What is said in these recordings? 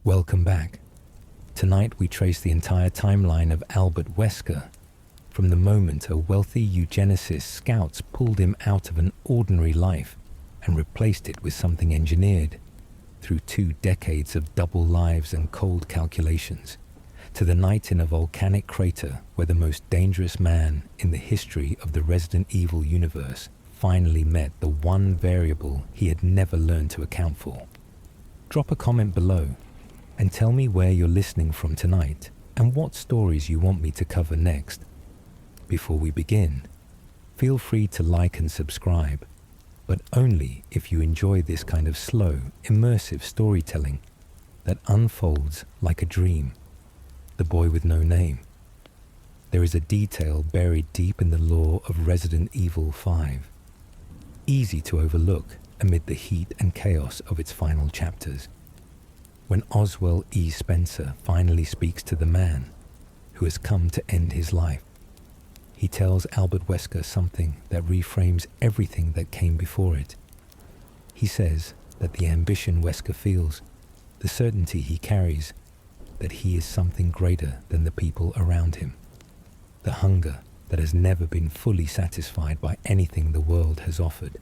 Welcome back. Tonight we trace the entire timeline of Albert Wesker, from the moment a wealthy eugenicist scouts pulled him out of an ordinary life and replaced it with something engineered, through 2 decades of double lives and cold calculations, to the night in a volcanic crater where the most dangerous man in the history of the Resident Evil universe finally met the one variable he had never learned to account for. Drop a comment below and tell me where you're listening from tonight and what stories you want me to cover next. Before we begin, feel free to like and subscribe, but only if you enjoy this kind of slow, immersive storytelling that unfolds like a dream. The Boy with No Name. There is a detail buried deep in the lore of Resident Evil 5, easy to overlook amid the heat and chaos of its final chapters. When Oswald E. Spencer finally speaks to the man who has come to end his life, he tells Albert Wesker something that reframes everything that came before it. He says that the ambition Wesker feels, the certainty he carries, that he is something greater than the people around him, the hunger that has never been fully satisfied by anything the world has offered.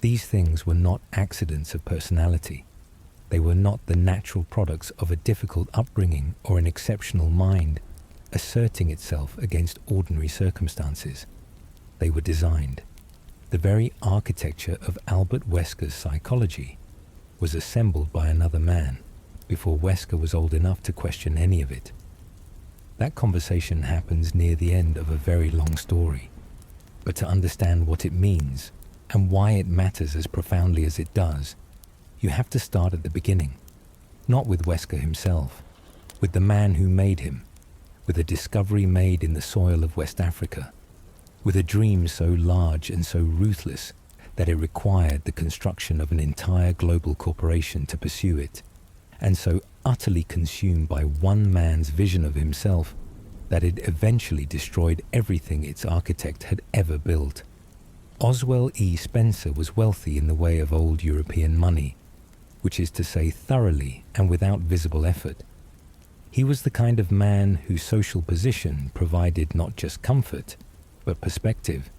These things were not accidents of personality. They were not the natural products of a difficult upbringing or an exceptional mind asserting itself against ordinary circumstances. They were designed. The very architecture of Albert Wesker's psychology was assembled by another man before Wesker was old enough to question any of it. That conversation happens near the end of a very long story, but to understand what it means and why it matters as profoundly as it does, you have to start at the beginning, not with Wesker himself, with the man who made him, with a discovery made in the soil of West Africa, with a dream so large and so ruthless that it required the construction of an entire global corporation to pursue it, and so utterly consumed by one man's vision of himself that it eventually destroyed everything its architect had ever built. Oswald E. Spencer was wealthy in the way of old European money, which is to say thoroughly and without visible effort. He was the kind of man whose social position provided not just comfort, but perspective,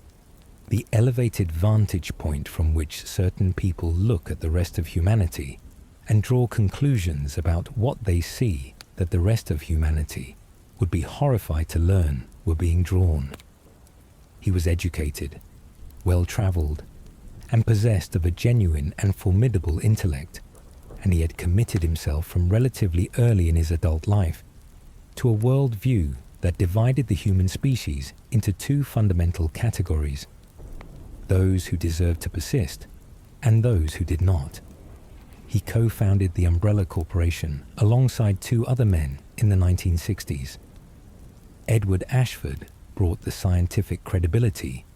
the elevated vantage point from which certain people look at the rest of humanity and draw conclusions about what they see that the rest of humanity would be horrified to learn were being drawn. He was educated, well-traveled, and possessed of a genuine and formidable intellect, and he had committed himself from relatively early in his adult life to a world view that divided the human species into 2 fundamental categories: those who deserved to persist and those who did not. He co-founded the Umbrella Corporation alongside 2 other men in the 1960s. Edward Ashford brought the scientific credibility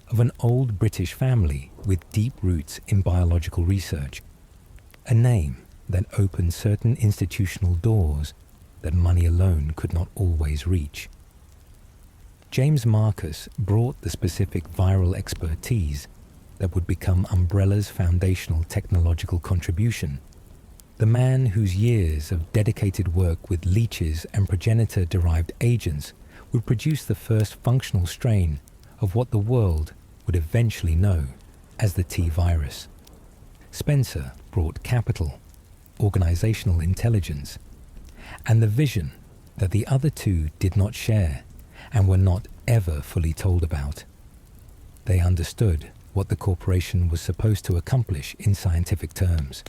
of an old British family with deep roots in biological research, a name that opened certain institutional doors that money alone could not always reach. James Marcus brought the specific viral expertise that would become Umbrella's foundational technological contribution, the man whose years of dedicated work with leeches and progenitor-derived agents would produce the first functional strain of what the world would eventually know as the T-virus. Spencer brought capital, organizational intelligence, and the vision that the other 2 did not share and were not ever fully told about. They understood what the corporation was supposed to accomplish in scientific terms.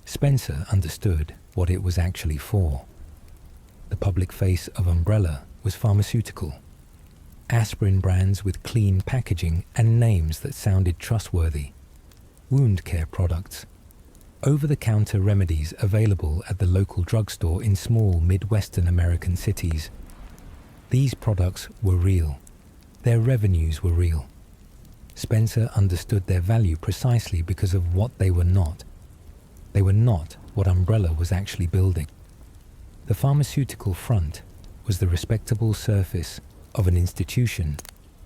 Spencer understood what it was actually for. The public face of Umbrella was pharmaceutical. Aspirin brands with clean packaging and names that sounded trustworthy. Wound care products. Over-the-counter remedies available at the local drugstore in small Midwestern American cities. These products were real. Their revenues were real. Spencer understood their value precisely because of what they were not. They were not what Umbrella was actually building. The pharmaceutical front was the respectable surface of an institution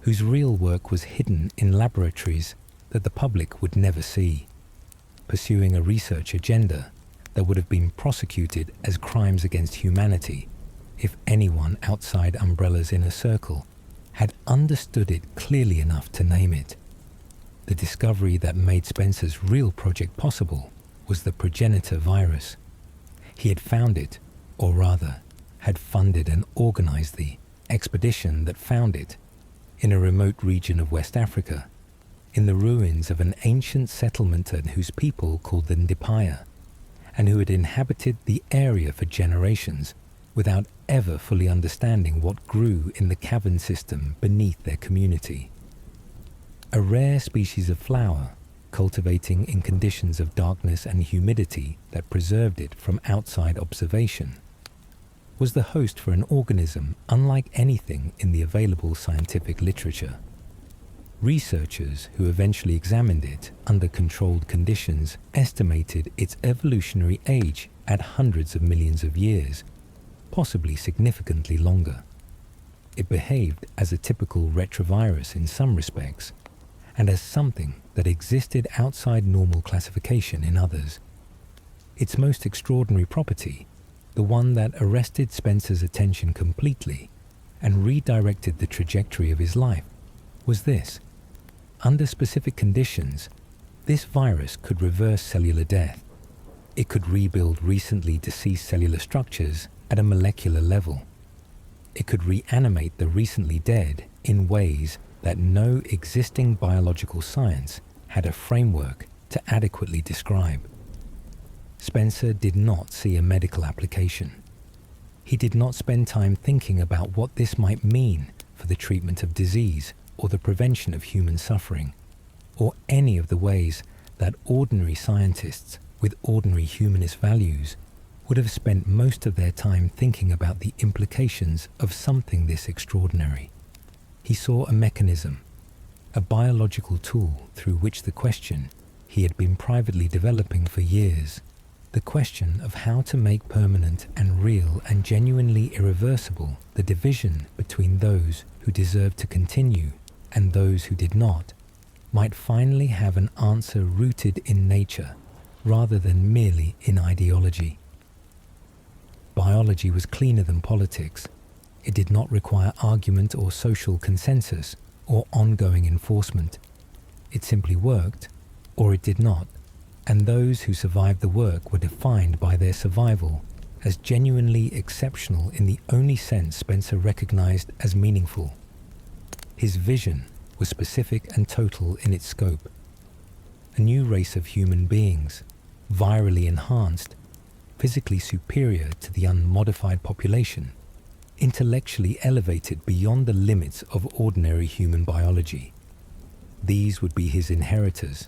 whose real work was hidden in laboratories that the public would never see, pursuing a research agenda that would have been prosecuted as crimes against humanity if anyone outside Umbrella's inner circle had understood it clearly enough to name it. The discovery that made Spencer's real project possible was the progenitor virus. He had found it, or rather, had funded and organized the expedition that found it in a remote region of West Africa, in the ruins of an ancient settlement whose people called the Ndipaya, and who had inhabited the area for generations without ever fully understanding what grew in the cavern system beneath their community. A rare species of flower, cultivating in conditions of darkness and humidity that preserved it from outside observation, was the host for an organism unlike anything in the available scientific literature. Researchers who eventually examined it under controlled conditions estimated its evolutionary age at hundreds of millions of years, possibly significantly longer. It behaved as a typical retrovirus in some respects, and as something that existed outside normal classification in others. Its most extraordinary property, the one that arrested Spencer's attention completely and redirected the trajectory of his life, was this. Under specific conditions, this virus could reverse cellular death. It could rebuild recently deceased cellular structures at a molecular level. It could reanimate the recently dead in ways that no existing biological science had a framework to adequately describe. Spencer did not see a medical application. He did not spend time thinking about what this might mean for the treatment of disease or the prevention of human suffering, or any of the ways that ordinary scientists with ordinary humanist values would have spent most of their time thinking about the implications of something this extraordinary. He saw a mechanism, a biological tool through which the question he had been privately developing for years, the question of how to make permanent and real and genuinely irreversible the division between those who deserved to continue and those who did not, might finally have an answer rooted in nature rather than merely in ideology. Biology was cleaner than politics. It did not require argument or social consensus or ongoing enforcement. It simply worked, or it did not, and those who survived the work were defined by their survival as genuinely exceptional in the only sense Spencer recognized as meaningful. His vision was specific and total in its scope. A new race of human beings, virally enhanced, physically superior to the unmodified population, intellectually elevated beyond the limits of ordinary human biology. These would be his inheritors,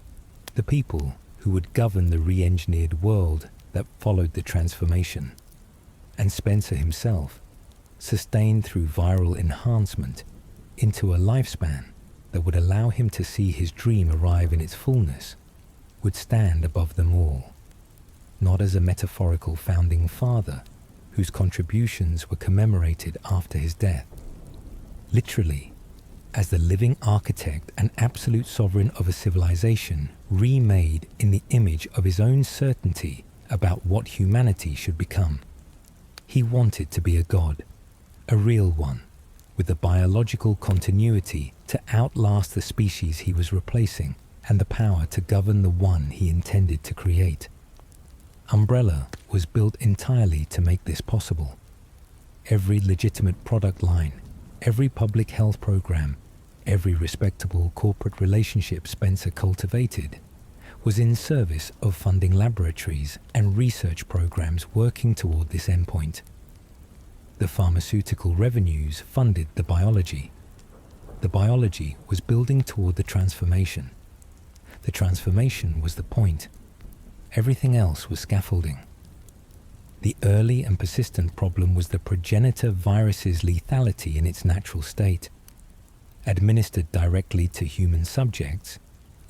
the people who would govern the re-engineered world that followed the transformation. And Spencer himself, sustained through viral enhancement into a lifespan that would allow him to see his dream arrive in its fullness, would stand above them all, not as a metaphorical founding father whose contributions were commemorated after his death, literally as the living architect and absolute sovereign of a civilization remade in the image of his own certainty about what humanity should become. He wanted to be a god, a real one, with the biological continuity to outlast the species he was replacing and the power to govern the one he intended to create. Umbrella was built entirely to make this possible. Every legitimate product line, every public health program, every respectable corporate relationship Spencer cultivated was in service of funding laboratories and research programs working toward this endpoint. The pharmaceutical revenues funded the biology. The biology was building toward the transformation. The transformation was the point. Everything else was scaffolding. The early and persistent problem was the progenitor virus's lethality in its natural state. Administered directly to human subjects,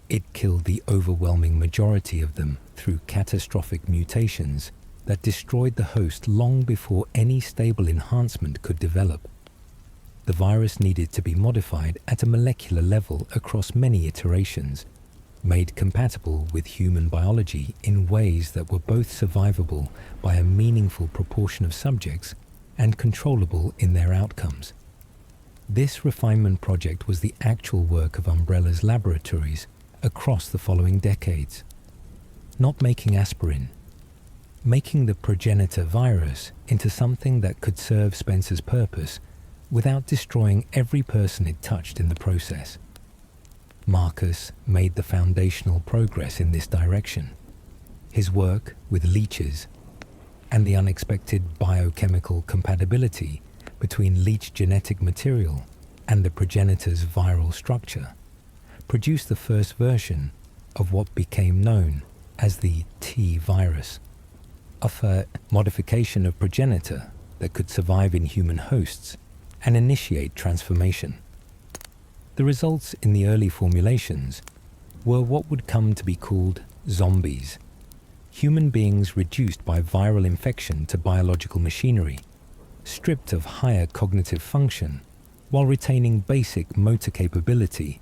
it killed the overwhelming majority of them through catastrophic mutations that destroyed the host long before any stable enhancement could develop. The virus needed to be modified at a molecular level across many iterations, made compatible with human biology in ways that were both survivable by a meaningful proportion of subjects and controllable in their outcomes. This refinement project was the actual work of Umbrella's laboratories across the following decades. Not making aspirin, making the progenitor virus into something that could serve Spencer's purpose without destroying every person it touched in the process. Marcus made the foundational progress in this direction. His work with leeches and the unexpected biochemical compatibility between leech genetic material and the progenitor's viral structure produced the first version of what became known as the T virus, a modification of progenitor that could survive in human hosts and initiate transformation. The results in the early formulations were what would come to be called zombies, human beings reduced by viral infection to biological machinery, stripped of higher cognitive function while retaining basic motor capability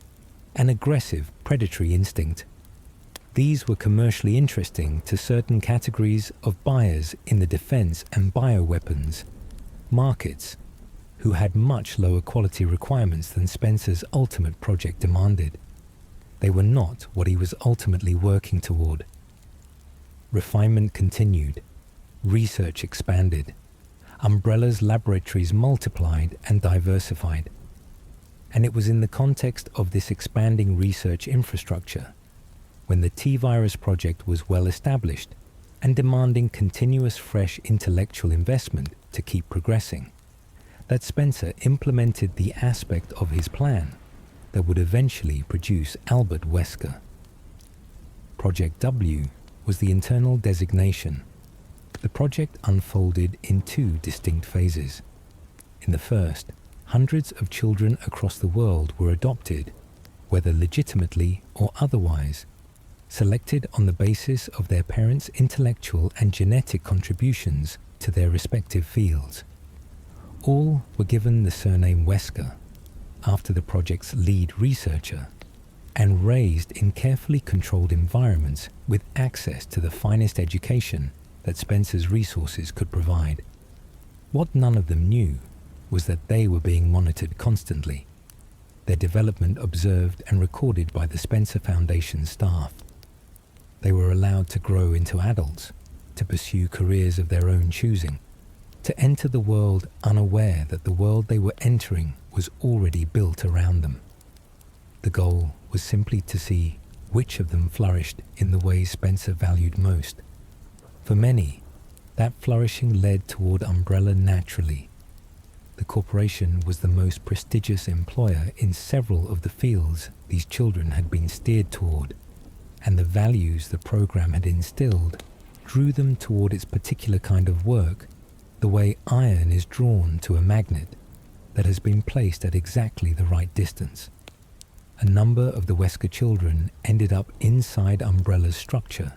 and aggressive predatory instinct. These were commercially interesting to certain categories of buyers in the defense and bioweapons markets who had much lower quality requirements than Spencer's ultimate project demanded. They were not what he was ultimately working toward. Refinement continued, research expanded, Umbrella's laboratories multiplied and diversified. And it was in the context of this expanding research infrastructure, when the T-Virus project was well established and demanding continuous fresh intellectual investment to keep progressing, that Spencer implemented the aspect of his plan that would eventually produce Albert Wesker. Project W was the internal designation. The project unfolded in two distinct phases. In the first, hundreds of children across the world were adopted, whether legitimately or otherwise, selected on the basis of their parents' intellectual and genetic contributions to their respective fields. All were given the surname Wesker, after the project's lead researcher, and raised in carefully controlled environments with access to the finest education that Spencer's resources could provide. What none of them knew was that they were being monitored constantly, their development observed and recorded by the Spencer Foundation staff. They were allowed to grow into adults, to pursue careers of their own choosing, to enter the world unaware that the world they were entering was already built around them. The goal was simply to see which of them flourished in the ways Spencer valued most. For many, that flourishing led toward Umbrella naturally. The corporation was the most prestigious employer in several of the fields these children had been steered toward, and the values the program had instilled drew them toward its particular kind of work, the way iron is drawn to a magnet that has been placed at exactly the right distance. A number of the Wesker children ended up inside Umbrella's structure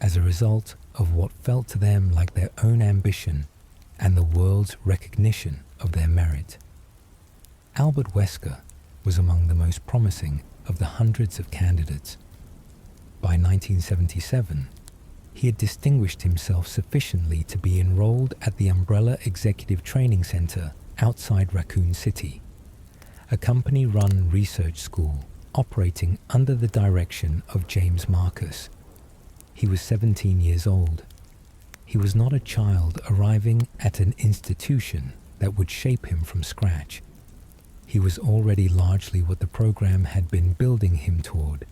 as a result of what felt to them like their own ambition and the world's recognition of their merit. Albert Wesker was among the most promising of the hundreds of candidates. By 1977, he had distinguished himself sufficiently to be enrolled at the Umbrella Executive Training Center outside Raccoon City, a company-run research school operating under the direction of James Marcus. He was 17 years old. He was not a child arriving at an institution that would shape him from scratch. He was already largely what the program had been building him toward,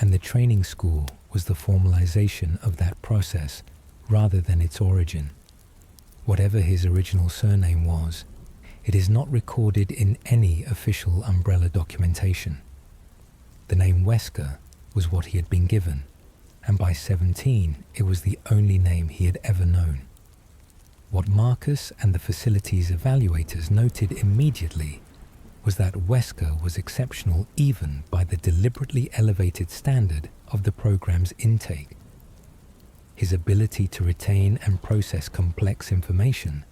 and the training school was the formalization of that process rather than its origin. Whatever his original surname was, it is not recorded in any official Umbrella documentation. The name Wesker was what he had been given, and by 17 it was the only name he had ever known. What Marcus and the facility's evaluators noted immediately was that Wesker was exceptional even by the deliberately elevated standard of the program's intake. His ability to retain and process complex information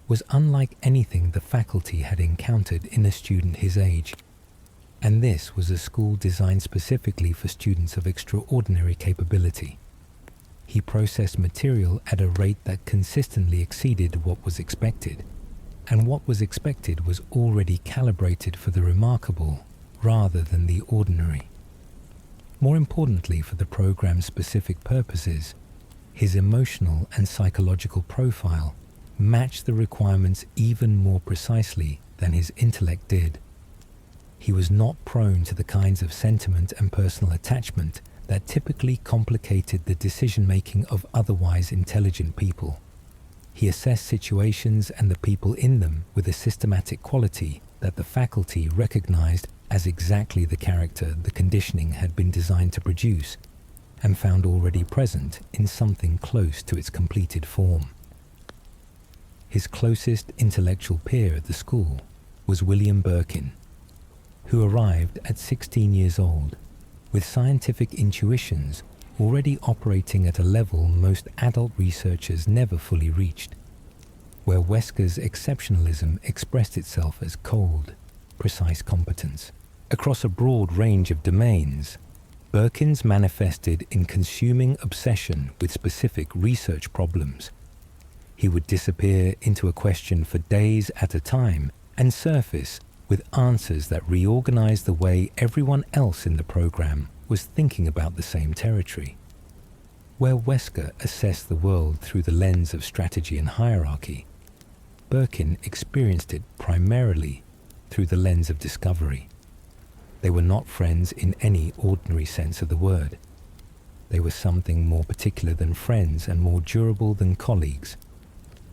was unlike anything the faculty had encountered in a student his age. And this was a school designed specifically for students of extraordinary capability. He processed material at a rate that consistently exceeded what was expected, and what was expected was already calibrated for the remarkable rather than the ordinary. More importantly for the program's specific purposes, his emotional and psychological profile matched the requirements even more precisely than his intellect did. He was not prone to the kinds of sentiment and personal attachment that typically complicated the decision-making of otherwise intelligent people. He assessed situations and the people in them with a systematic quality that the faculty recognized as exactly the character the conditioning had been designed to produce, and found already present in something close to its completed form. His closest intellectual peer at the school was William Birkin, who arrived at 16 years old, with scientific intuitions already operating at a level most adult researchers never fully reached, where Wesker's exceptionalism expressed itself as cold, precise competence. Across a broad range of domains, Birkin's manifested in consuming obsession with specific research problems. He would disappear into a question for days at a time and surface with answers that reorganized the way everyone else in the program was thinking about the same territory. Where Wesker assessed the world through the lens of strategy and hierarchy, Birkin experienced it primarily through the lens of discovery. They were not friends in any ordinary sense of the word. They were something more particular than friends and more durable than colleagues.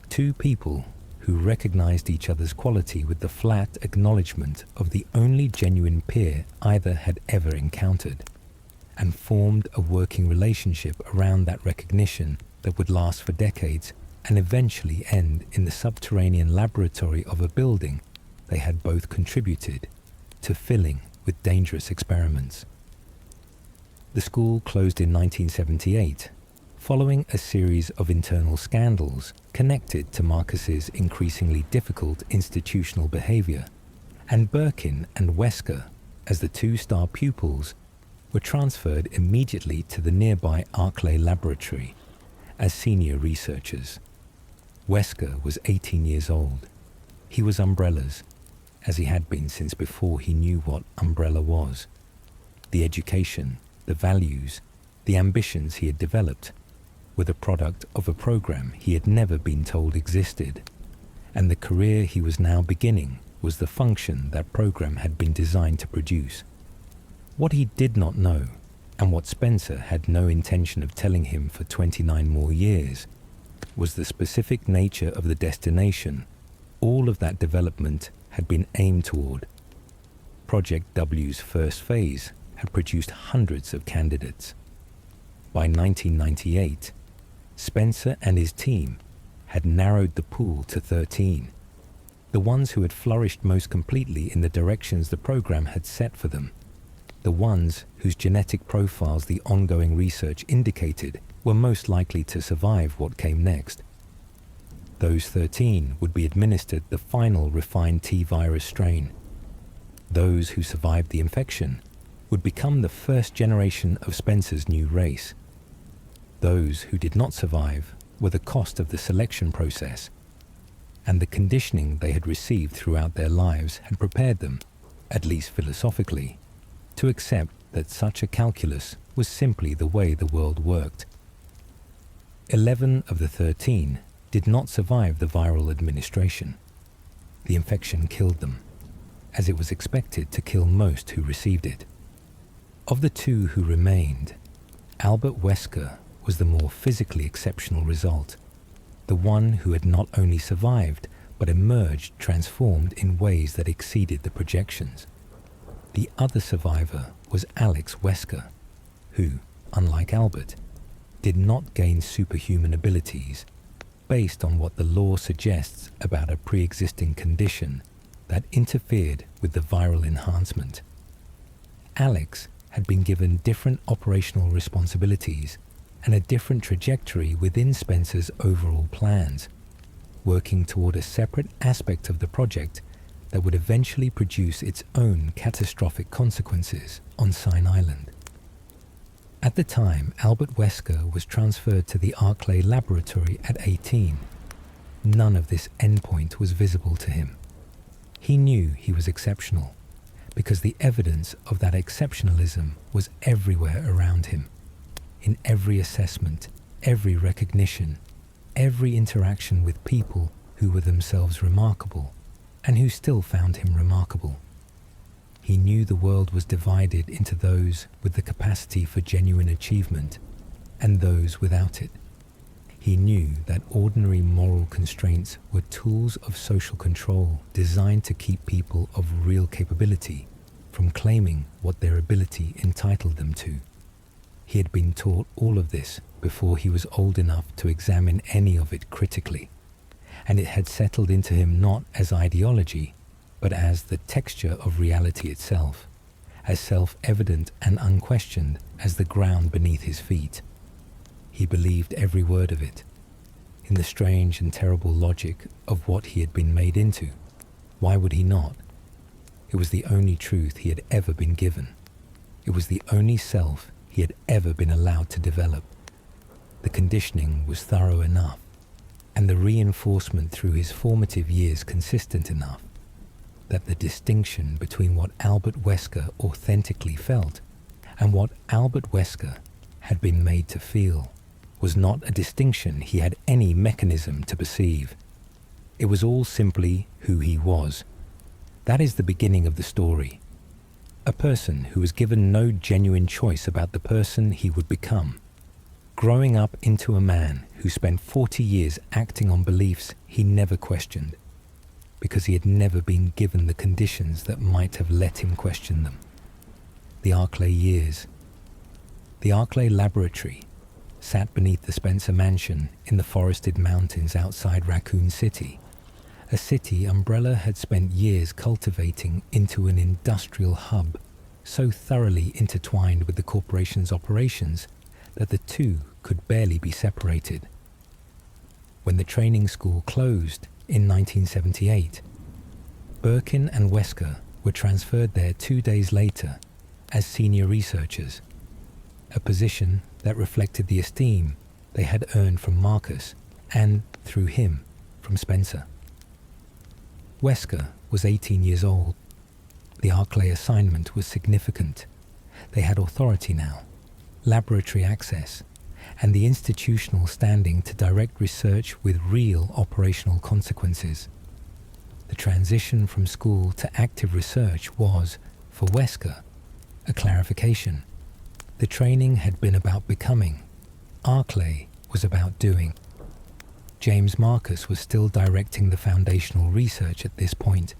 Two people who recognized each other's quality with the flat acknowledgement of the only genuine peer either had ever encountered, and formed a working relationship around that recognition that would last for decades and eventually end in the subterranean laboratory of a building they had both contributed to filling with dangerous experiments. The school closed in 1978, following a series of internal scandals connected to Marcus's increasingly difficult institutional behavior, and Birkin and Wesker, as the two star pupils, were transferred immediately to the nearby Arklay laboratory as senior researchers. Wesker was 18 years old. He was Umbrella's, as he had been since before he knew what Umbrella was. The education, the values, the ambitions he had developed were the product of a program he had never been told existed, and the career he was now beginning was the function that program had been designed to produce. What he did not know, and what Spencer had no intention of telling him for 29 more years, was the specific nature of the destination all of that development had been aimed toward. Project W's first phase had produced hundreds of candidates. By 1998, Spencer and his team had narrowed the pool to 13, the ones who had flourished most completely in the directions the program had set for them, the ones whose genetic profiles the ongoing research indicated were most likely to survive what came next. Those 13 would be administered the final refined T-virus strain. Those who survived the infection would become the first generation of Spencer's new race. Those who did not survive were the cost of the selection process, and the conditioning they had received throughout their lives had prepared them, at least philosophically, to accept that such a calculus was simply the way the world worked. 11 of the 13 did not survive the viral administration. The infection killed them, as it was expected to kill most who received it. Of the two who remained, Albert Wesker was the more physically exceptional result, the one who had not only survived but emerged transformed in ways that exceeded the projections. The other survivor was Alex Wesker, who, unlike Albert, did not gain superhuman abilities based on what the law suggests about a pre-existing condition that interfered with the viral enhancement. Alex had been given different operational responsibilities and a different trajectory within Spencer's overall plans, working toward a separate aspect of the project that would eventually produce its own catastrophic consequences on Sign Island. At the time, Albert Wesker was transferred to the Arklay laboratory at 18. None of this endpoint was visible to him. He knew he was exceptional, because the evidence of that exceptionalism was everywhere around him. In every assessment, every recognition, every interaction with people who were themselves remarkable, and who still found him remarkable. He knew the world was divided into those with the capacity for genuine achievement and those without it. He knew that ordinary moral constraints were tools of social control designed to keep people of real capability from claiming what their ability entitled them to. He had been taught all of this before he was old enough to examine any of it critically, and it had settled into him not as ideology, but as the texture of reality itself, as self-evident and unquestioned as the ground beneath his feet. He believed every word of it, in the strange and terrible logic of what he had been made into. Why would he not? It was the only truth he had ever been given. It was the only self he had ever been allowed to develop. The conditioning was thorough enough, and the reinforcement through his formative years consistent enough, that the distinction between what Albert Wesker authentically felt and what Albert Wesker had been made to feel was not a distinction he had any mechanism to perceive. It was all simply who he was. That is the beginning of the story. A person who was given no genuine choice about the person he would become, growing up into a man who spent 40 years acting on beliefs he never questioned, because he had never been given the conditions that might have let him question them. The Arklay Years. The Arklay Laboratory sat beneath the Spencer Mansion in the forested mountains outside Raccoon City, a city Umbrella had spent years cultivating into an industrial hub so thoroughly intertwined with the corporation's operations that the two could barely be separated. When the training school closed in 1978, Birkin and Wesker were transferred there 2 days later as senior researchers, a position that reflected the esteem they had earned from Marcus and, through him, from Spencer. Wesker was 18 years old. The Arklay assignment was significant. They had authority now, laboratory access, and the institutional standing to direct research with real operational consequences. The transition from school to active research was, for Wesker, a clarification. The training had been about becoming. Arklay was about doing. James Marcus was still directing the foundational research at this point.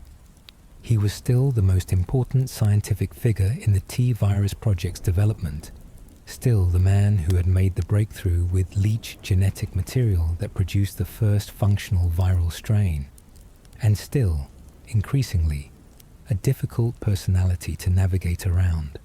He was still the most important scientific figure in the T-virus project's development, still the man who had made the breakthrough with leech genetic material that produced the first functional viral strain, and still, increasingly, a difficult personality to navigate around.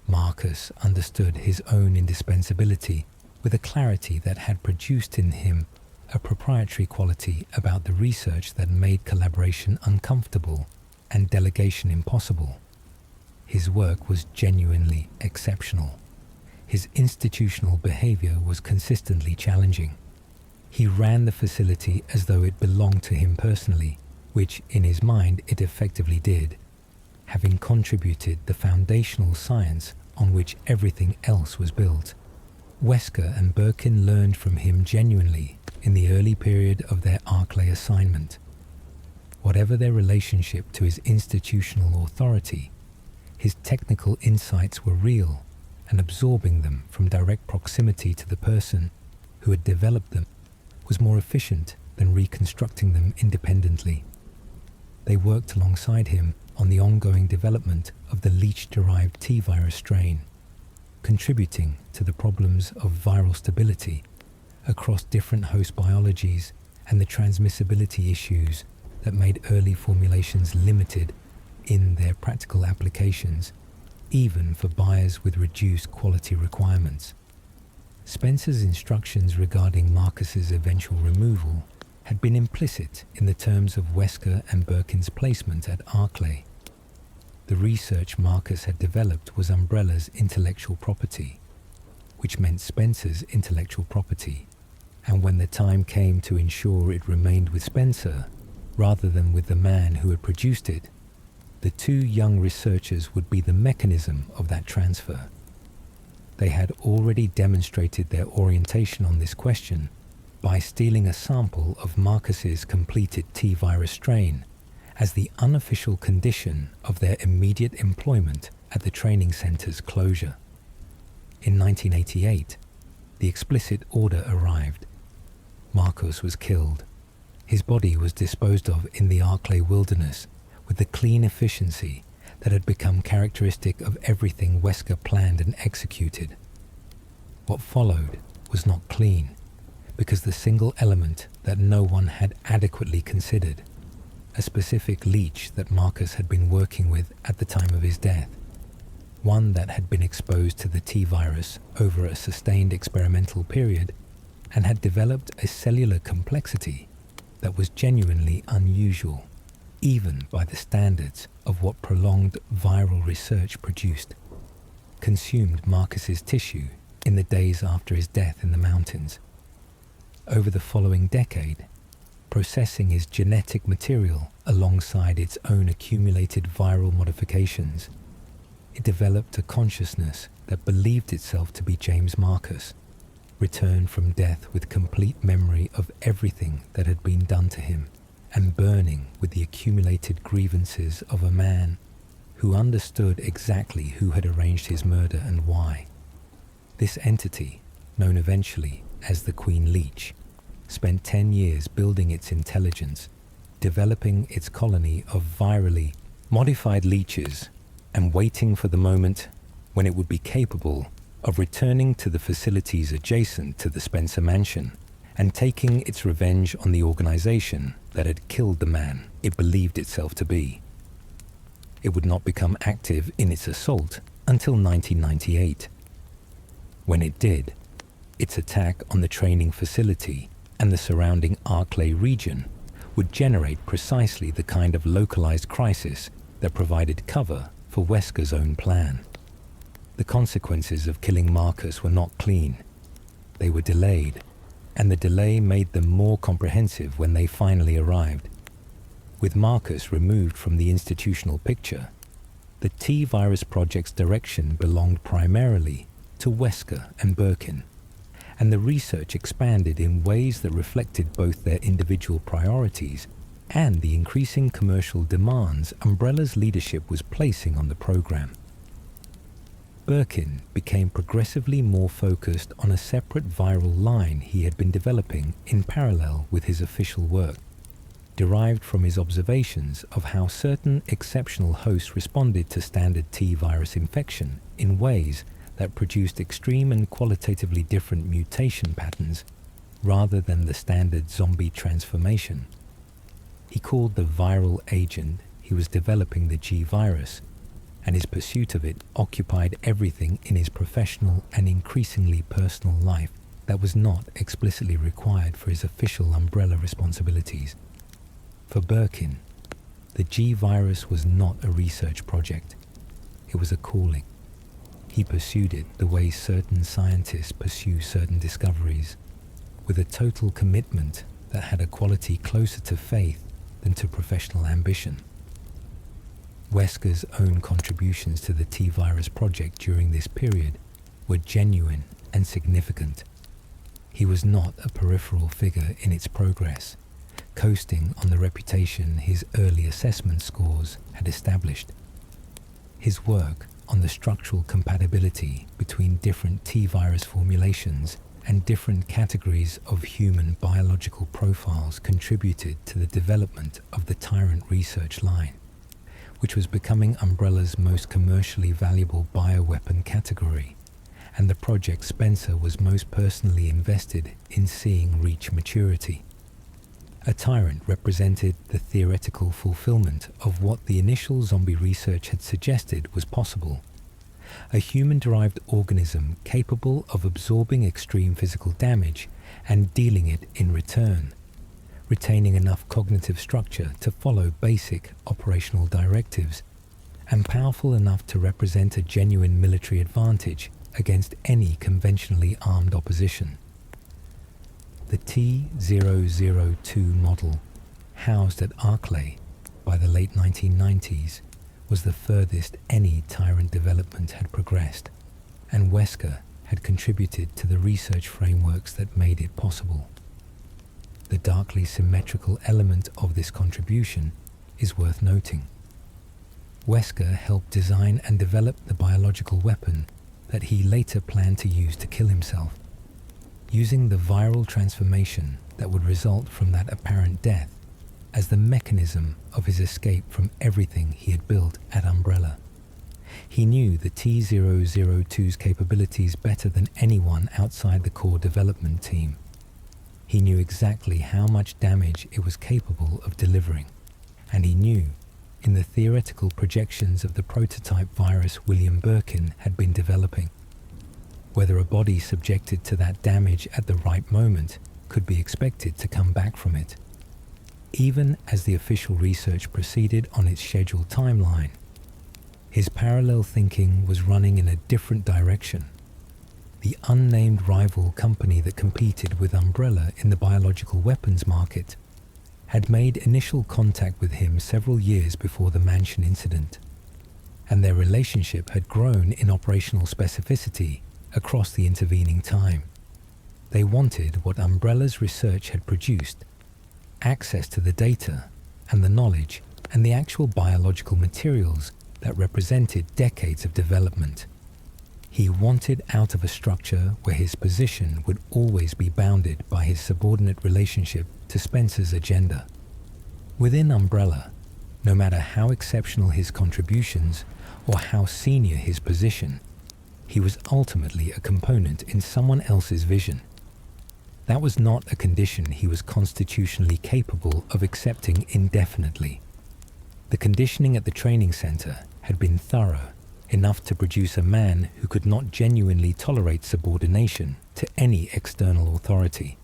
Marcus understood his own indispensability with a clarity that had produced in him a proprietary quality about the research that made collaboration uncomfortable and delegation impossible. His work was genuinely exceptional. His institutional behavior was consistently challenging. He ran the facility as though it belonged to him personally, which in his mind it effectively did, having contributed the foundational science on which everything else was built. Wesker and Birkin learned from him genuinely in the early period of their Arklay assignment. Whatever their relationship to his institutional authority, his technical insights were real, and absorbing them from direct proximity to the person who had developed them was more efficient than reconstructing them independently. They worked alongside him on the ongoing development of the leech-derived T-virus strain, contributing to the problems of viral stability across different host biologies and the transmissibility issues that made early formulations limited in their practical applications, even for buyers with reduced quality requirements. Spencer's instructions regarding Marcus's eventual removal had been implicit in the terms of Wesker and Birkin's placement at Arklay. The research Marcus had developed was Umbrella's intellectual property, which meant Spencer's intellectual property, and when the time came to ensure it remained with Spencer, rather than with the man who had produced it, the two young researchers would be the mechanism of that transfer. They had already demonstrated their orientation on this question by stealing a sample of Marcus's completed T-virus strain as the unofficial condition of their immediate employment at the training center's closure. In 1988, the explicit order arrived. Marcus was killed. His body was disposed of in the Arklay wilderness with the clean efficiency that had become characteristic of everything Wesker planned and executed. What followed was not clean, because the single element that no one had adequately considered, a specific leech that Marcus had been working with at the time of his death, one that had been exposed to the T-virus over a sustained experimental period and had developed a cellular complexity that was genuinely unusual, even by the standards of what prolonged viral research produced, consumed Marcus's tissue in the days after his death in the mountains. Over the following decade, processing his genetic material alongside its own accumulated viral modifications, it developed a consciousness that believed itself to be James Marcus, returned from death with complete memory of everything that had been done to him, and burning with the accumulated grievances of a man who understood exactly who had arranged his murder and why. This entity, known eventually as the Queen Leech, spent 10 years building its intelligence, developing its colony of virally modified leeches, and waiting for the moment when it would be capable of returning to the facilities adjacent to the Spencer mansion and taking its revenge on the organization that had killed the man it believed itself to be. It would not become active in its assault until 1998. When it did, its attack on the training facility and the surrounding Arklay region would generate precisely the kind of localized crisis that provided cover for Wesker's own plan. The consequences of killing Marcus were not clean. They were delayed, and the delay made them more comprehensive when they finally arrived. With Marcus removed from the institutional picture, the T-Virus project's direction belonged primarily to Wesker and Birkin, and the research expanded in ways that reflected both their individual priorities and the increasing commercial demands Umbrella's leadership was placing on the program. Birkin became progressively more focused on a separate viral line he had been developing in parallel with his official work, derived from his observations of how certain exceptional hosts responded to standard T-virus infection in ways that produced extreme and qualitatively different mutation patterns rather than the standard zombie transformation. He called the viral agent he was developing the G-virus, and his pursuit of it occupied everything in his professional and increasingly personal life that was not explicitly required for his official Umbrella responsibilities. For Birkin, the G-virus was not a research project. It was a calling. He pursued it the way certain scientists pursue certain discoveries, with a total commitment that had a quality closer to faith than to professional ambition. Wesker's own contributions to the T-Virus project during this period were genuine and significant. He was not a peripheral figure in its progress, coasting on the reputation his early assessment scores had established. His work on the structural compatibility between different T-Virus formulations and different categories of human biological profiles contributed to the development of the Tyrant research line, which was becoming Umbrella's most commercially valuable bioweapon category, and the project Spencer was most personally invested in seeing reach maturity. A Tyrant represented the theoretical fulfillment of what the initial zombie research had suggested was possible: a human-derived organism capable of absorbing extreme physical damage and dealing it in return, retaining enough cognitive structure to follow basic operational directives, and powerful enough to represent a genuine military advantage against any conventionally armed opposition. The T-002 model, housed at Arklay by the late 1990s, was the furthest any Tyrant development had progressed, and Wesker had contributed to the research frameworks that made it possible. The darkly symmetrical element of this contribution is worth noting. Wesker helped design and develop the biological weapon that he later planned to use to kill himself. Using the viral transformation that would result from that apparent death as the mechanism of his escape from everything he had built at Umbrella. He knew the T-002's capabilities better than anyone outside the core development team. He knew exactly how much damage it was capable of delivering, and he knew, in the theoretical projections of the prototype virus William Birkin had been developing, whether a body subjected to that damage at the right moment could be expected to come back from it. Even as the official research proceeded on its scheduled timeline, his parallel thinking was running in a different direction. The unnamed rival company that competed with Umbrella in the biological weapons market had made initial contact with him several years before the Mansion incident, and their relationship had grown in operational specificity across the intervening time. They wanted what Umbrella's research had produced: access to the data and the knowledge and the actual biological materials that represented decades of development. He wanted out of a structure where his position would always be bounded by his subordinate relationship to Spencer's agenda. Within Umbrella, no matter how exceptional his contributions or how senior his position, he was ultimately a component in someone else's vision. That was not a condition he was constitutionally capable of accepting indefinitely. The conditioning at the training center had been thorough, enough to produce a man who could not genuinely tolerate subordination to any external authority.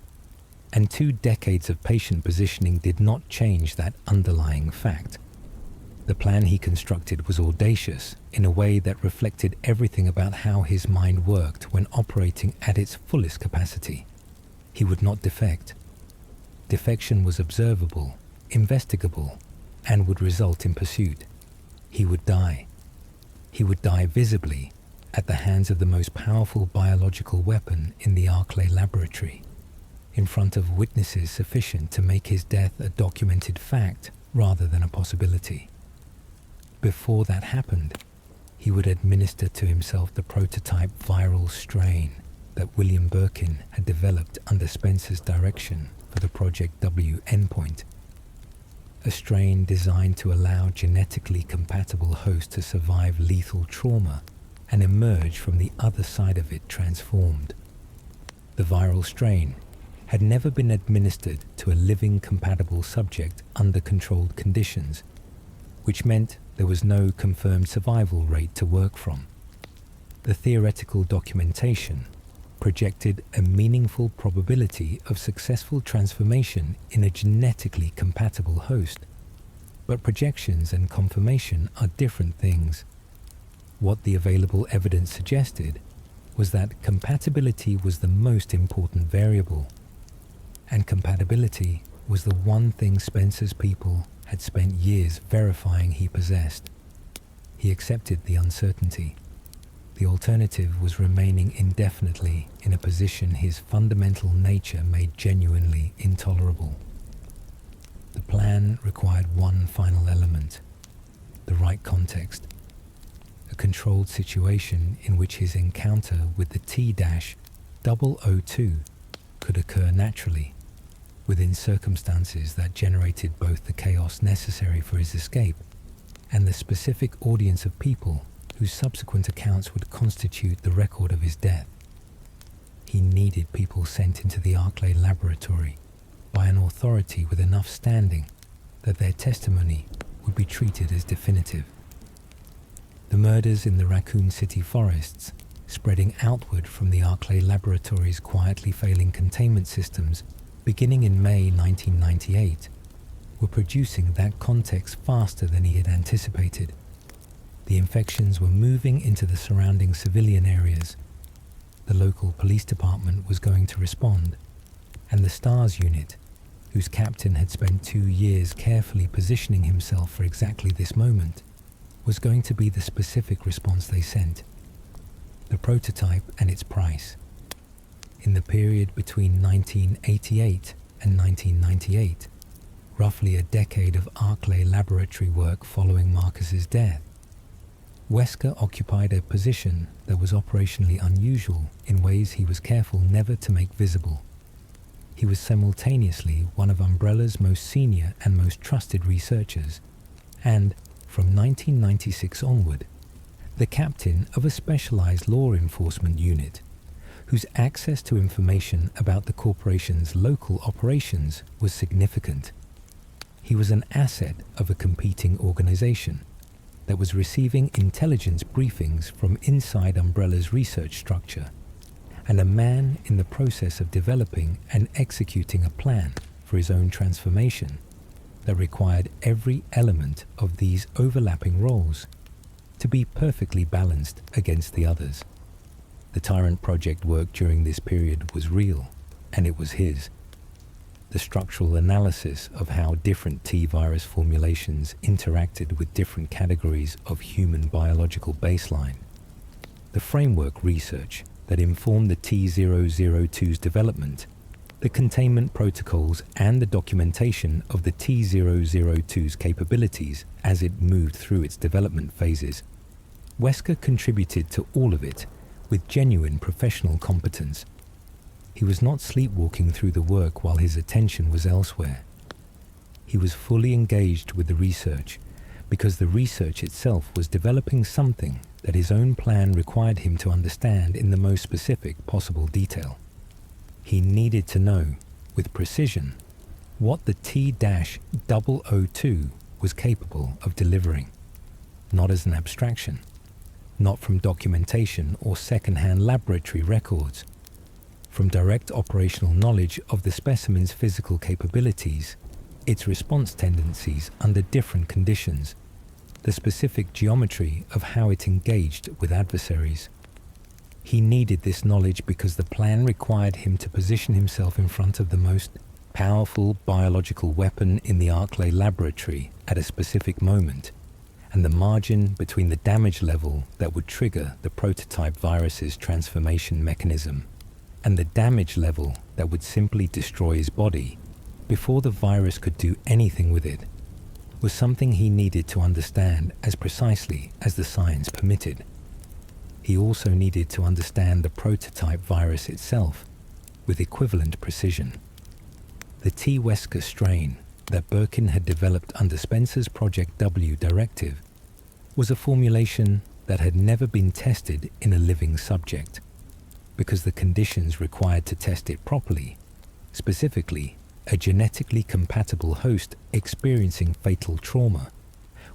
And 2 decades of patient positioning did not change that underlying fact. The plan he constructed was audacious in a way that reflected everything about how his mind worked when operating at its fullest capacity. He would not defect. Defection was observable, investigable, and would result in pursuit. He would die. He would die visibly at the hands of the most powerful biological weapon in the Arklay laboratory, in front of witnesses sufficient to make his death a documented fact rather than a possibility. Before that happened, he would administer to himself the prototype viral strain that William Birkin had developed under Spencer's direction for the Project W endpoint. A strain designed to allow genetically compatible hosts to survive lethal trauma and emerge from the other side of it transformed. The viral strain had never been administered to a living compatible subject under controlled conditions, which meant there was no confirmed survival rate to work from. The theoretical documentation projected a meaningful probability of successful transformation in a genetically compatible host. But projections and confirmation are different things. What the available evidence suggested was that compatibility was the most important variable, and compatibility was the one thing Spencer's people had spent years verifying he possessed. He accepted the uncertainty. The alternative was remaining indefinitely in a position his fundamental nature made genuinely intolerable. The plan required one final element: the right context. A controlled situation in which his encounter with the T-002 could occur naturally, within circumstances that generated both the chaos necessary for his escape and the specific audience of people whose subsequent accounts would constitute the record of his death. He needed people sent into the Arklay laboratory by an authority with enough standing that their testimony would be treated as definitive. The murders in the Raccoon City forests, spreading outward from the Arklay laboratory's quietly failing containment systems, beginning in May 1998, were producing that context faster than he had anticipated. The infections were moving into the surrounding civilian areas. The local police department was going to respond, and the STARS unit, whose captain had spent 2 years carefully positioning himself for exactly this moment, was going to be the specific response they sent. The prototype and its price. In the period between 1988 and 1998, roughly a decade of Arklay laboratory work following Marcus's death, Wesker occupied a position that was operationally unusual in ways he was careful never to make visible. He was simultaneously one of Umbrella's most senior and most trusted researchers, and, from 1996 onward, the captain of a specialized law enforcement unit, whose access to information about the corporation's local operations was significant. He was an asset of a competing organization that was receiving intelligence briefings from inside Umbrella's research structure, and a man in the process of developing and executing a plan for his own transformation that required every element of these overlapping roles to be perfectly balanced against the others. The Tyrant Project work during this period was real, and it was his. The structural analysis of how different T-virus formulations interacted with different categories of human biological baseline. The framework research that informed the T-002's development, the containment protocols and the documentation of the T-002's capabilities as it moved through its development phases. Wesker contributed to all of it with genuine professional competence. He was not sleepwalking through the work while his attention was elsewhere. He was fully engaged with the research because the research itself was developing something that his own plan required him to understand in the most specific possible detail. He needed to know, with precision, what the T-002 was capable of delivering, not as an abstraction, not from documentation or second-hand laboratory records, from direct operational knowledge of the specimen's physical capabilities, its response tendencies under different conditions, the specific geometry of how it engaged with adversaries. He needed this knowledge because the plan required him to position himself in front of the most powerful biological weapon in the Arklay laboratory at a specific moment, and the margin between the damage level that would trigger the prototype virus's transformation mechanism and the damage level that would simply destroy his body before the virus could do anything with it was something he needed to understand as precisely as the science permitted. He also needed to understand the prototype virus itself with equivalent precision. The T. Wesker strain that Birkin had developed under Spencer's Project W directive was a formulation that had never been tested in a living subject, because the conditions required to test it properly, specifically a genetically compatible host experiencing fatal trauma,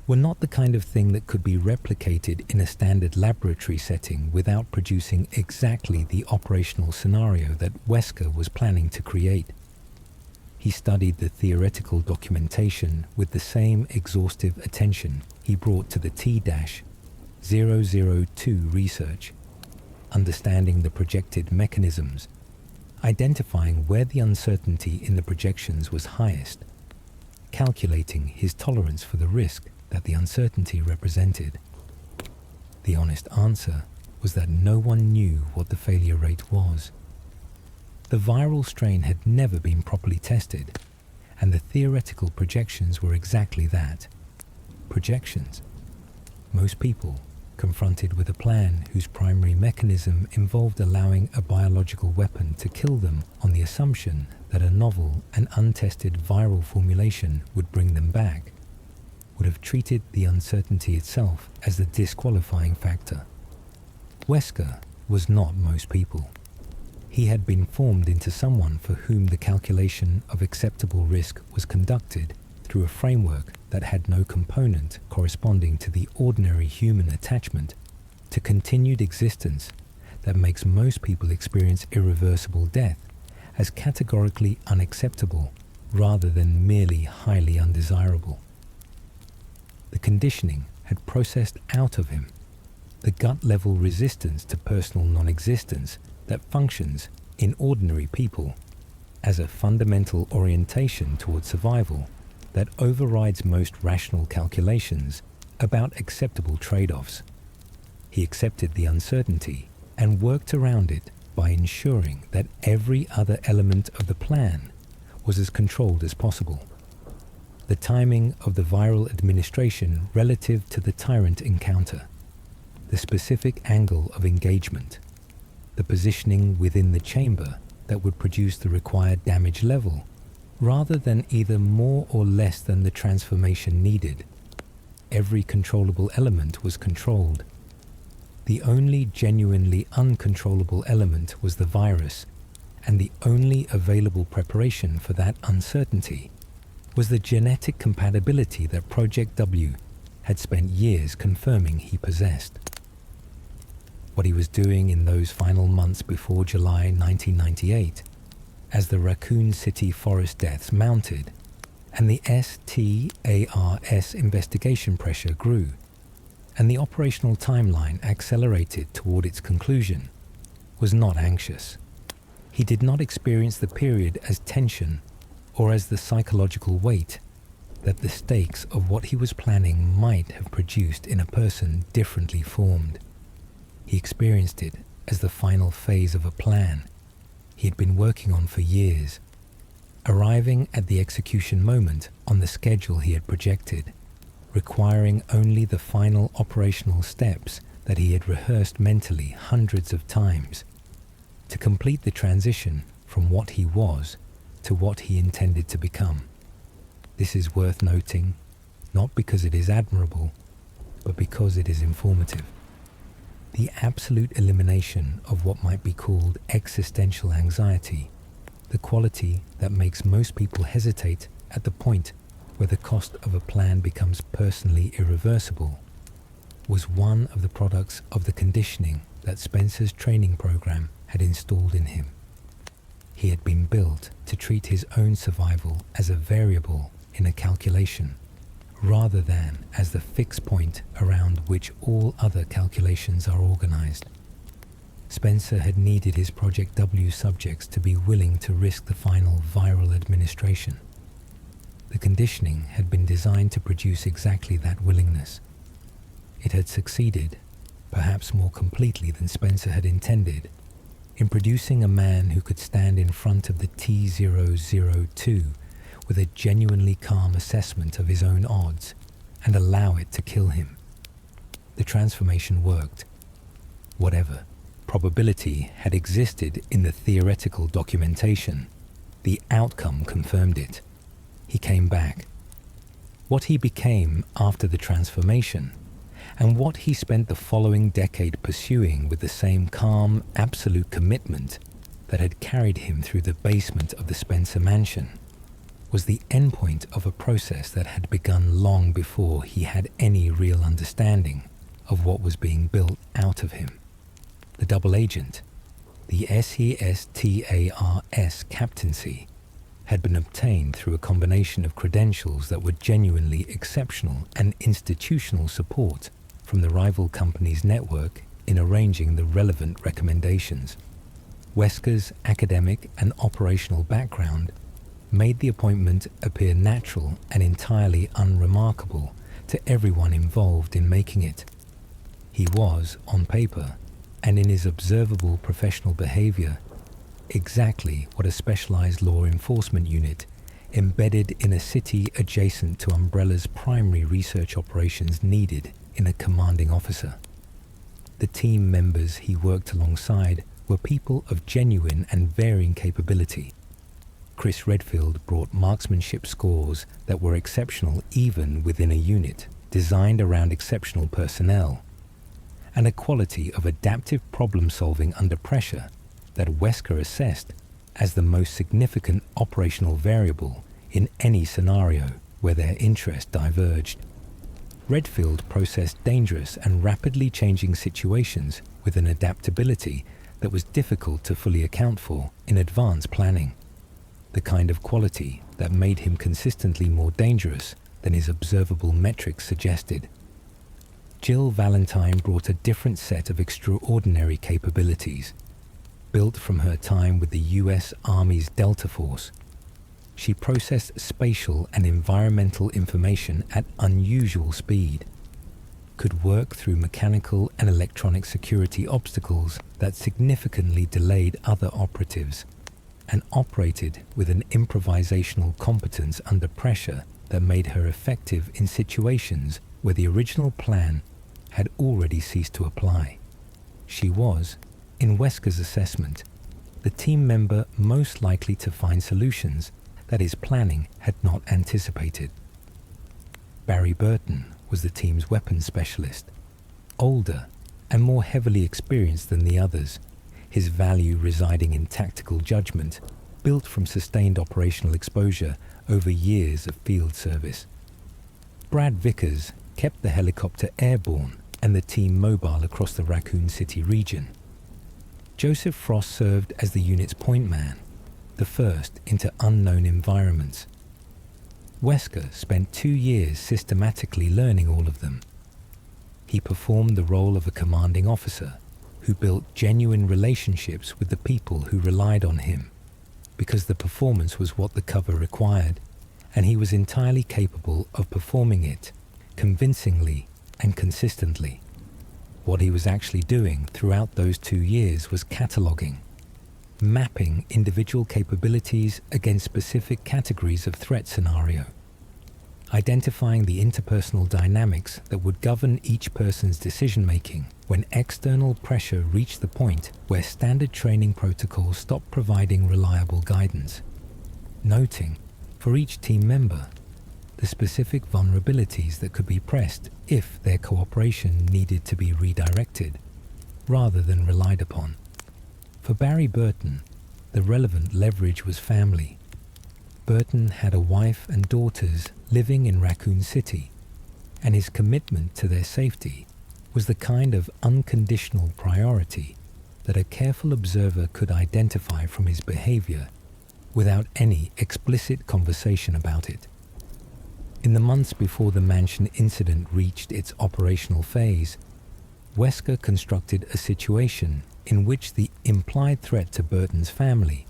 were not the kind of thing that could be replicated in a standard laboratory setting without producing exactly the operational scenario that Wesker was planning to create. He studied the theoretical documentation with the same exhaustive attention he brought to the T-002 research, understanding the projected mechanisms, identifying where the uncertainty in the projections was highest, calculating his tolerance for the risk that the uncertainty represented. The honest answer was that no one knew what the failure rate was. The viral strain had never been properly tested, and the theoretical projections were exactly that. Projections. Most people, confronted with a plan whose primary mechanism involved allowing a biological weapon to kill them on the assumption that a novel and untested viral formulation would bring them back, would have treated the uncertainty itself as the disqualifying factor. Wesker was not most people. He had been formed into someone for whom the calculation of acceptable risk was conducted through a framework that had no component corresponding to the ordinary human attachment to continued existence that makes most people experience irreversible death as categorically unacceptable rather than merely highly undesirable. The conditioning had processed out of him the gut-level resistance to personal non-existence that functions in ordinary people as a fundamental orientation toward survival that overrides most rational calculations about acceptable trade-offs. He accepted the uncertainty and worked around it by ensuring that every other element of the plan was as controlled as possible. The timing of the viral administration relative to the tyrant encounter, the specific angle of engagement, the positioning within the chamber that would produce the required damage level, rather than either more or less than the transformation needed. Every controllable element was controlled. The only genuinely uncontrollable element was the virus, and the only available preparation for that uncertainty was the genetic compatibility that Project W had spent years confirming he possessed. What he was doing in those final months before July 1998, as the Raccoon City forest deaths mounted and the STARS investigation pressure grew, and the operational timeline accelerated toward its conclusion, was not anxious. He did not experience the period as tension or as the psychological weight that the stakes of what he was planning might have produced in a person differently formed. He experienced it as the final phase of a plan he had been working on for years, arriving at the execution moment on the schedule he had projected, requiring only the final operational steps that he had rehearsed mentally hundreds of times to complete the transition from what he was to what he intended to become. This is worth noting, not because it is admirable, but because it is informative. The absolute elimination of what might be called existential anxiety, the quality that makes most people hesitate at the point where the cost of a plan becomes personally irreversible, was one of the products of the conditioning that Spencer's training program had installed in him. He had been built to treat his own survival as a variable in a calculation, rather than as the fixed point around which all other calculations are organized. Spencer had needed his Project W subjects to be willing to risk the final viral administration. The conditioning had been designed to produce exactly that willingness. It had succeeded, perhaps more completely than Spencer had intended, in producing a man who could stand in front of the T-002 with a genuinely calm assessment of his own odds and allow it to kill him. The transformation worked. Whatever probability had existed in the theoretical documentation, the outcome confirmed it. He came back. What he became after the transformation, and what he spent the following decade pursuing with the same calm, absolute commitment that had carried him through the basement of the Spencer mansion, was the endpoint of a process that had begun long before he had any real understanding of what was being built out of him. The double agent, the SESTARS captaincy, had been obtained through a combination of credentials that were genuinely exceptional and institutional support from the rival company's network in arranging the relevant recommendations. Wesker's academic and operational background made the appointment appear natural and entirely unremarkable to everyone involved in making it. He was, on paper, and in his observable professional behavior, exactly what a specialized law enforcement unit embedded in a city adjacent to Umbrella's primary research operations needed in a commanding officer. The team members he worked alongside were people of genuine and varying capability. Chris Redfield brought marksmanship scores that were exceptional even within a unit designed around exceptional personnel, and a quality of adaptive problem-solving under pressure that Wesker assessed as the most significant operational variable in any scenario where their interest diverged. Redfield processed dangerous and rapidly changing situations with an adaptability that was difficult to fully account for in advance planning, the kind of quality that made him consistently more dangerous than his observable metrics suggested. Jill Valentine brought a different set of extraordinary capabilities, built from her time with the US Army's Delta Force. She processed spatial and environmental information at unusual speed, could work through mechanical and electronic security obstacles that significantly delayed other operatives, and operated with an improvisational competence under pressure that made her effective in situations where the original plan had already ceased to apply. She was, in Wesker's assessment, the team member most likely to find solutions that his planning had not anticipated. Barry Burton was the team's weapons specialist, older and more heavily experienced than the others, his value residing in tactical judgment, built from sustained operational exposure over years of field service. Brad Vickers kept the helicopter airborne and the team mobile across the Raccoon City region. Joseph Frost served as the unit's point man, the first into unknown environments. Wesker spent 2 years systematically learning all of them. He performed the role of a commanding officer who built genuine relationships with the people who relied on him, because the performance was what the cover required, and he was entirely capable of performing it convincingly and consistently. What he was actually doing throughout those 2 years was cataloging, mapping individual capabilities against specific categories of threat scenario, identifying the interpersonal dynamics that would govern each person's decision-making when external pressure reached the point where standard training protocols stopped providing reliable guidance, noting, for each team member, the specific vulnerabilities that could be pressed if their cooperation needed to be redirected, rather than relied upon. For Barry Burton, the relevant leverage was family. Burton had a wife and daughters living in Raccoon City, and his commitment to their safety was the kind of unconditional priority that a careful observer could identify from his behavior without any explicit conversation about it. In the months before the mansion incident reached its operational phase, Wesker constructed a situation in which the implied threat to Burton's family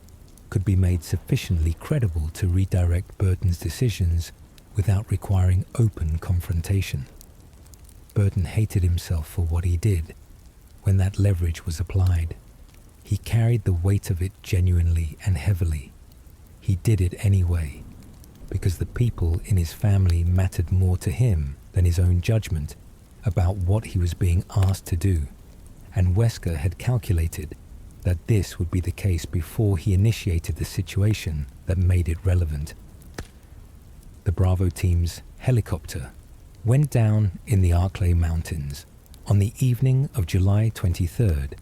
could be made sufficiently credible to redirect Burton's decisions without requiring open confrontation. Burton hated himself for what he did when that leverage was applied. He carried the weight of it genuinely and heavily. He did it anyway, because the people in his family mattered more to him than his own judgment about what he was being asked to do, and Wesker had calculated that this would be the case before he initiated the situation that made it relevant. The Bravo team's helicopter went down in the Arklay Mountains on the evening of July 23rd,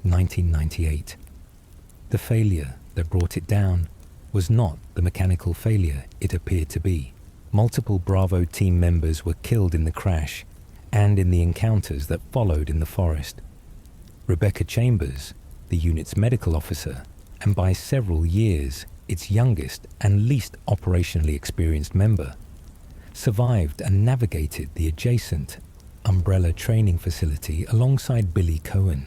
1998. The failure that brought it down was not the mechanical failure it appeared to be. Multiple Bravo team members were killed in the crash and in the encounters that followed in the forest. Rebecca Chambers, the unit's medical officer, and by several years its youngest and least operationally experienced member, survived and navigated the adjacent Umbrella training facility alongside Billy Cohen,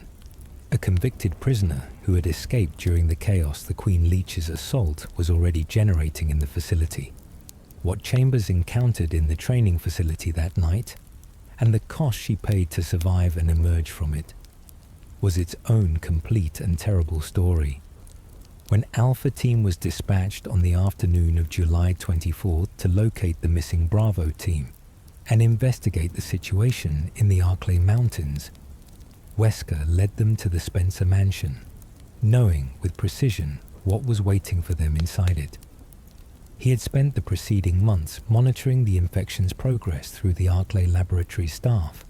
a convicted prisoner who had escaped during the chaos the Queen Leech's assault was already generating in the facility. What Chambers encountered in the training facility that night, and the cost she paid to survive and emerge from it, was its own complete and terrible story. When Alpha Team was dispatched on the afternoon of July 24th to locate the missing Bravo team and investigate the situation in the Arklay Mountains, Wesker led them to the Spencer mansion, knowing with precision what was waiting for them inside it. He had spent the preceding months monitoring the infection's progress through the Arklay laboratory staff,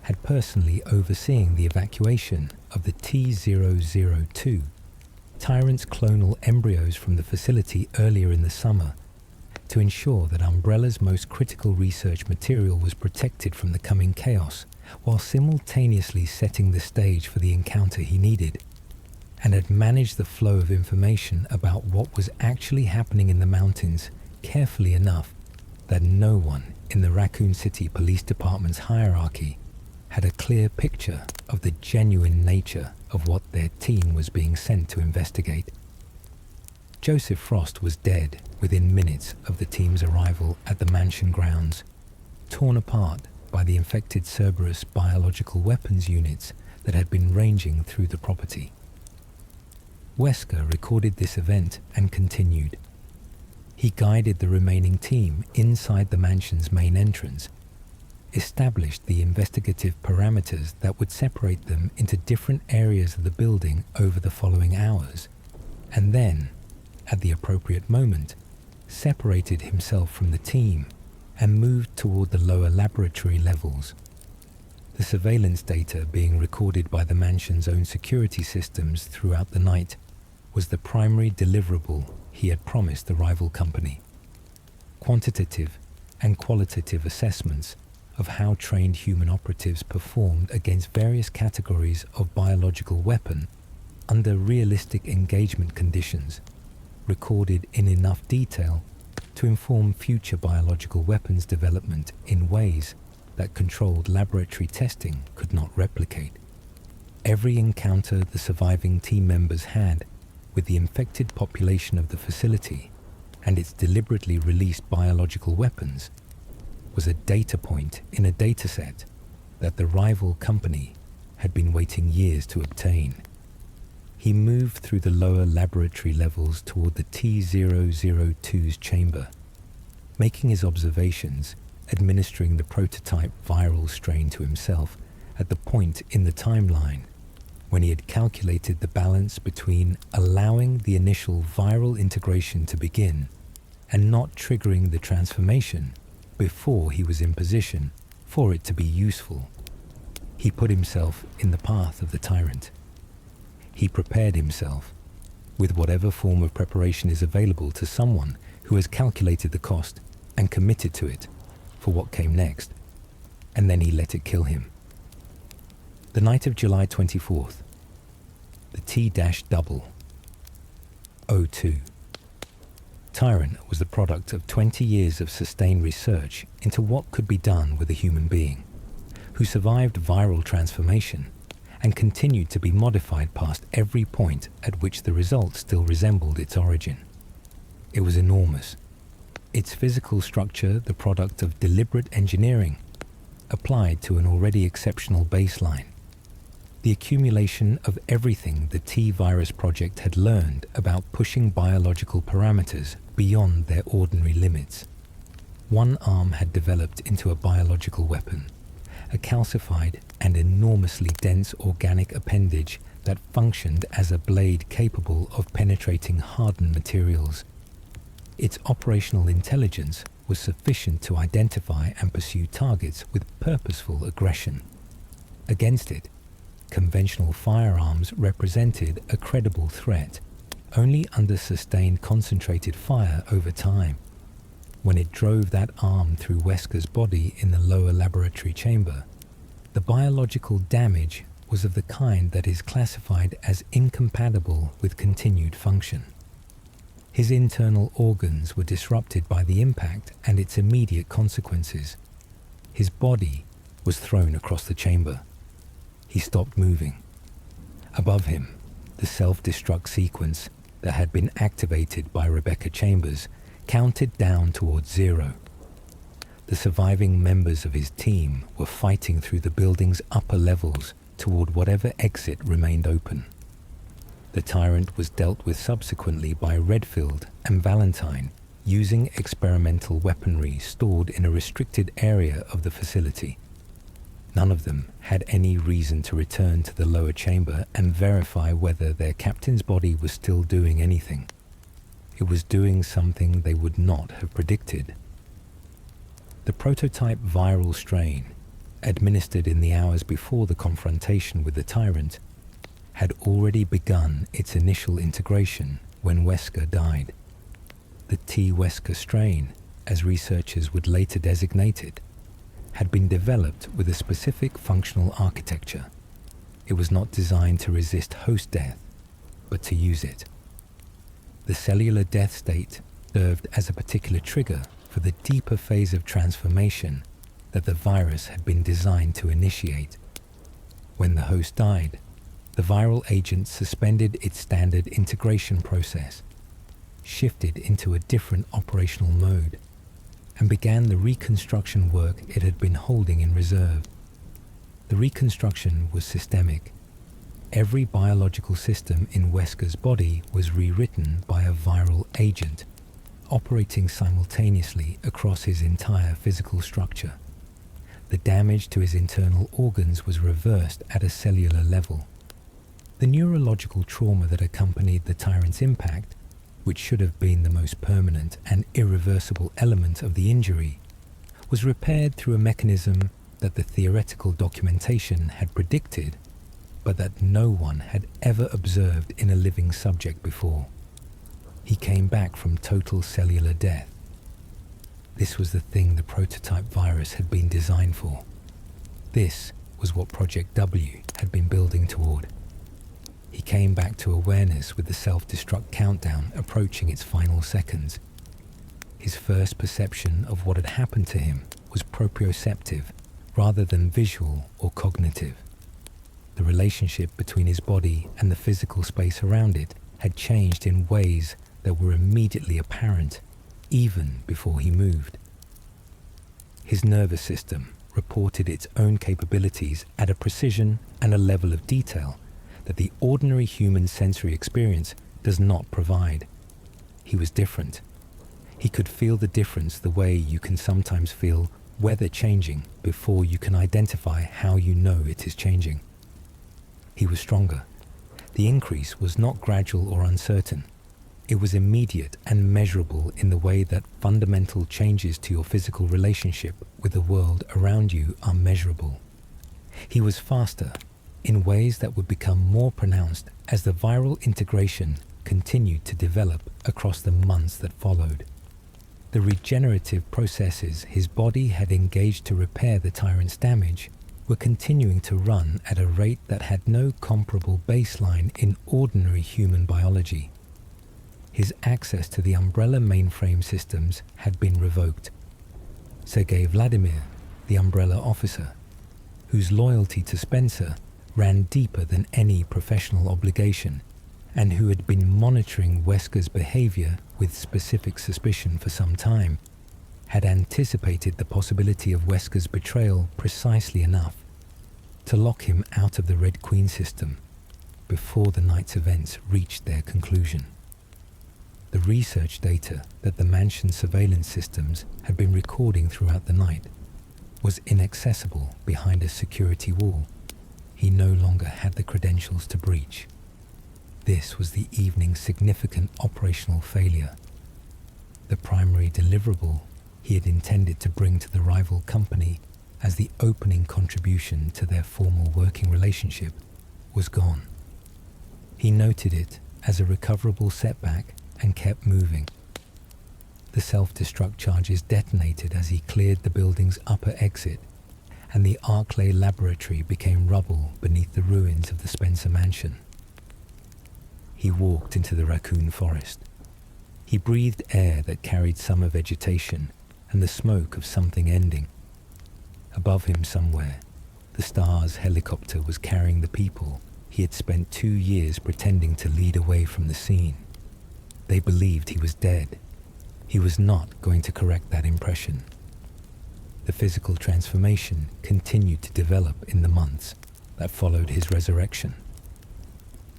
had personally overseeing the evacuation of the T-002, Tyrant's clonal embryos from the facility earlier in the summer, to ensure that Umbrella's most critical research material was protected from the coming chaos, while simultaneously setting the stage for the encounter he needed. and had managed the flow of information about what was actually happening in the mountains carefully enough that no one in the Raccoon City Police Department's hierarchy had a clear picture of the genuine nature of what their team was being sent to investigate. Joseph Frost was dead within minutes of the team's arrival at the mansion grounds, torn apart by the infected Cerberus biological weapons units that had been ranging through the property. Wesker recorded this event and continued. He guided the remaining team inside the mansion's main entrance, established the investigative parameters that would separate them into different areas of the building over the following hours, and then, at the appropriate moment, separated himself from the team and moved toward the lower laboratory levels. The surveillance data being recorded by the mansion's own security systems throughout the night was the primary deliverable he had promised the rival company. Quantitative and qualitative assessments of how trained human operatives performed against various categories of biological weapon under realistic engagement conditions, recorded in enough detail to inform future biological weapons development in ways that controlled laboratory testing could not replicate. Every encounter the surviving team members had with the infected population of the facility and its deliberately released biological weapons was a data point in a dataset that the rival company had been waiting years to obtain. He moved through the lower laboratory levels toward the T-002's chamber, making his observations, administering the prototype viral strain to himself at the point in the timeline when he had calculated the balance between allowing the initial viral integration to begin and not triggering the transformation before he was in position for it to be useful. He put himself in the path of the tyrant. He prepared himself with whatever form of preparation is available to someone who has calculated the cost and committed to it for what came next, and then he let it kill him. The night of July 24th, the T-02. Tyrant was the product of 20 years of sustained research into what could be done with a human being, who survived viral transformation and continued to be modified past every point at which the result still resembled its origin. It was enormous, its physical structure the product of deliberate engineering, applied to an already exceptional baseline. The accumulation of everything the T-Virus project had learned about pushing biological parameters beyond their ordinary limits. One arm had developed into a biological weapon, a calcified and enormously dense organic appendage that functioned as a blade capable of penetrating hardened materials. Its operational intelligence was sufficient to identify and pursue targets with purposeful aggression. Against it, conventional firearms represented a credible threat only under sustained concentrated fire over time. When it drove that arm through Wesker's body in the lower laboratory chamber, the biological damage was of the kind that is classified as incompatible with continued function. His internal organs were disrupted by the impact and its immediate consequences. His body was thrown across the chamber. He stopped moving. Above him, the self-destruct sequence that had been activated by Rebecca Chambers counted down towards 0. The surviving members of his team were fighting through the building's upper levels toward whatever exit remained open. The tyrant was dealt with subsequently by Redfield and Valentine using experimental weaponry stored in a restricted area of the facility. None of them had any reason to return to the lower chamber and verify whether their captain's body was still doing anything. It was doing something they would not have predicted. The prototype viral strain, administered in the hours before the confrontation with the tyrant, had already begun its initial integration when Wesker died. The T. Wesker strain, as researchers would later designate it, had been developed with a specific functional architecture. It was not designed to resist host death, but to use it. The cellular death state served as a particular trigger for the deeper phase of transformation that the virus had been designed to initiate. When the host died, the viral agent suspended its standard integration process, shifted into a different operational mode, and began the reconstruction work it had been holding in reserve. The reconstruction was systemic. Every biological system in Wesker's body was rewritten by a viral agent, operating simultaneously across his entire physical structure. The damage to his internal organs was reversed at a cellular level. The neurological trauma that accompanied the tyrant's impact, which should have been the most permanent and irreversible element of the injury, was repaired through a mechanism that the theoretical documentation had predicted, but that no one had ever observed in a living subject before. He came back from total cellular death. This was the thing the prototype virus had been designed for. This was what Project W had been building toward. He came back to awareness with the self-destruct countdown approaching its final seconds. His first perception of what had happened to him was proprioceptive rather than visual or cognitive. The relationship between his body and the physical space around it had changed in ways that were immediately apparent even before he moved. His nervous system reported its own capabilities at a precision and a level of detail that the ordinary human sensory experience does not provide. He was different. He could feel the difference the way you can sometimes feel weather changing before you can identify how you know it is changing. He was stronger. The increase was not gradual or uncertain. It was immediate and measurable in the way that fundamental changes to your physical relationship with the world around you are measurable. He was faster, in ways that would become more pronounced as the viral integration continued to develop across the months that followed. The regenerative processes his body had engaged to repair the tyrant's damage were continuing to run at a rate that had no comparable baseline in ordinary human biology. His access to the Umbrella mainframe systems had been revoked. Sergei Vladimir, the Umbrella officer, whose loyalty to Spencer ran deeper than any professional obligation, and who had been monitoring Wesker's behavior with specific suspicion for some time, had anticipated the possibility of Wesker's betrayal precisely enough to lock him out of the Red Queen system before the night's events reached their conclusion. The research data that the mansion surveillance systems had been recording throughout the night was inaccessible behind a security wall. He no longer had the credentials to breach. This was the evening's significant operational failure. The primary deliverable he had intended to bring to the rival company as the opening contribution to their formal working relationship was gone. He noted it as a recoverable setback and kept moving. The self-destruct charges detonated as he cleared the building's upper exit, and the Arklay laboratory became rubble beneath the ruins of the Spencer mansion. He walked into the raccoon forest. He breathed air that carried summer vegetation and the smoke of something ending. Above him somewhere, the Stars helicopter was carrying the people he had spent 2 years pretending to lead away from the scene. They believed he was dead. He was not going to correct that impression. The physical transformation continued to develop in the months that followed his resurrection.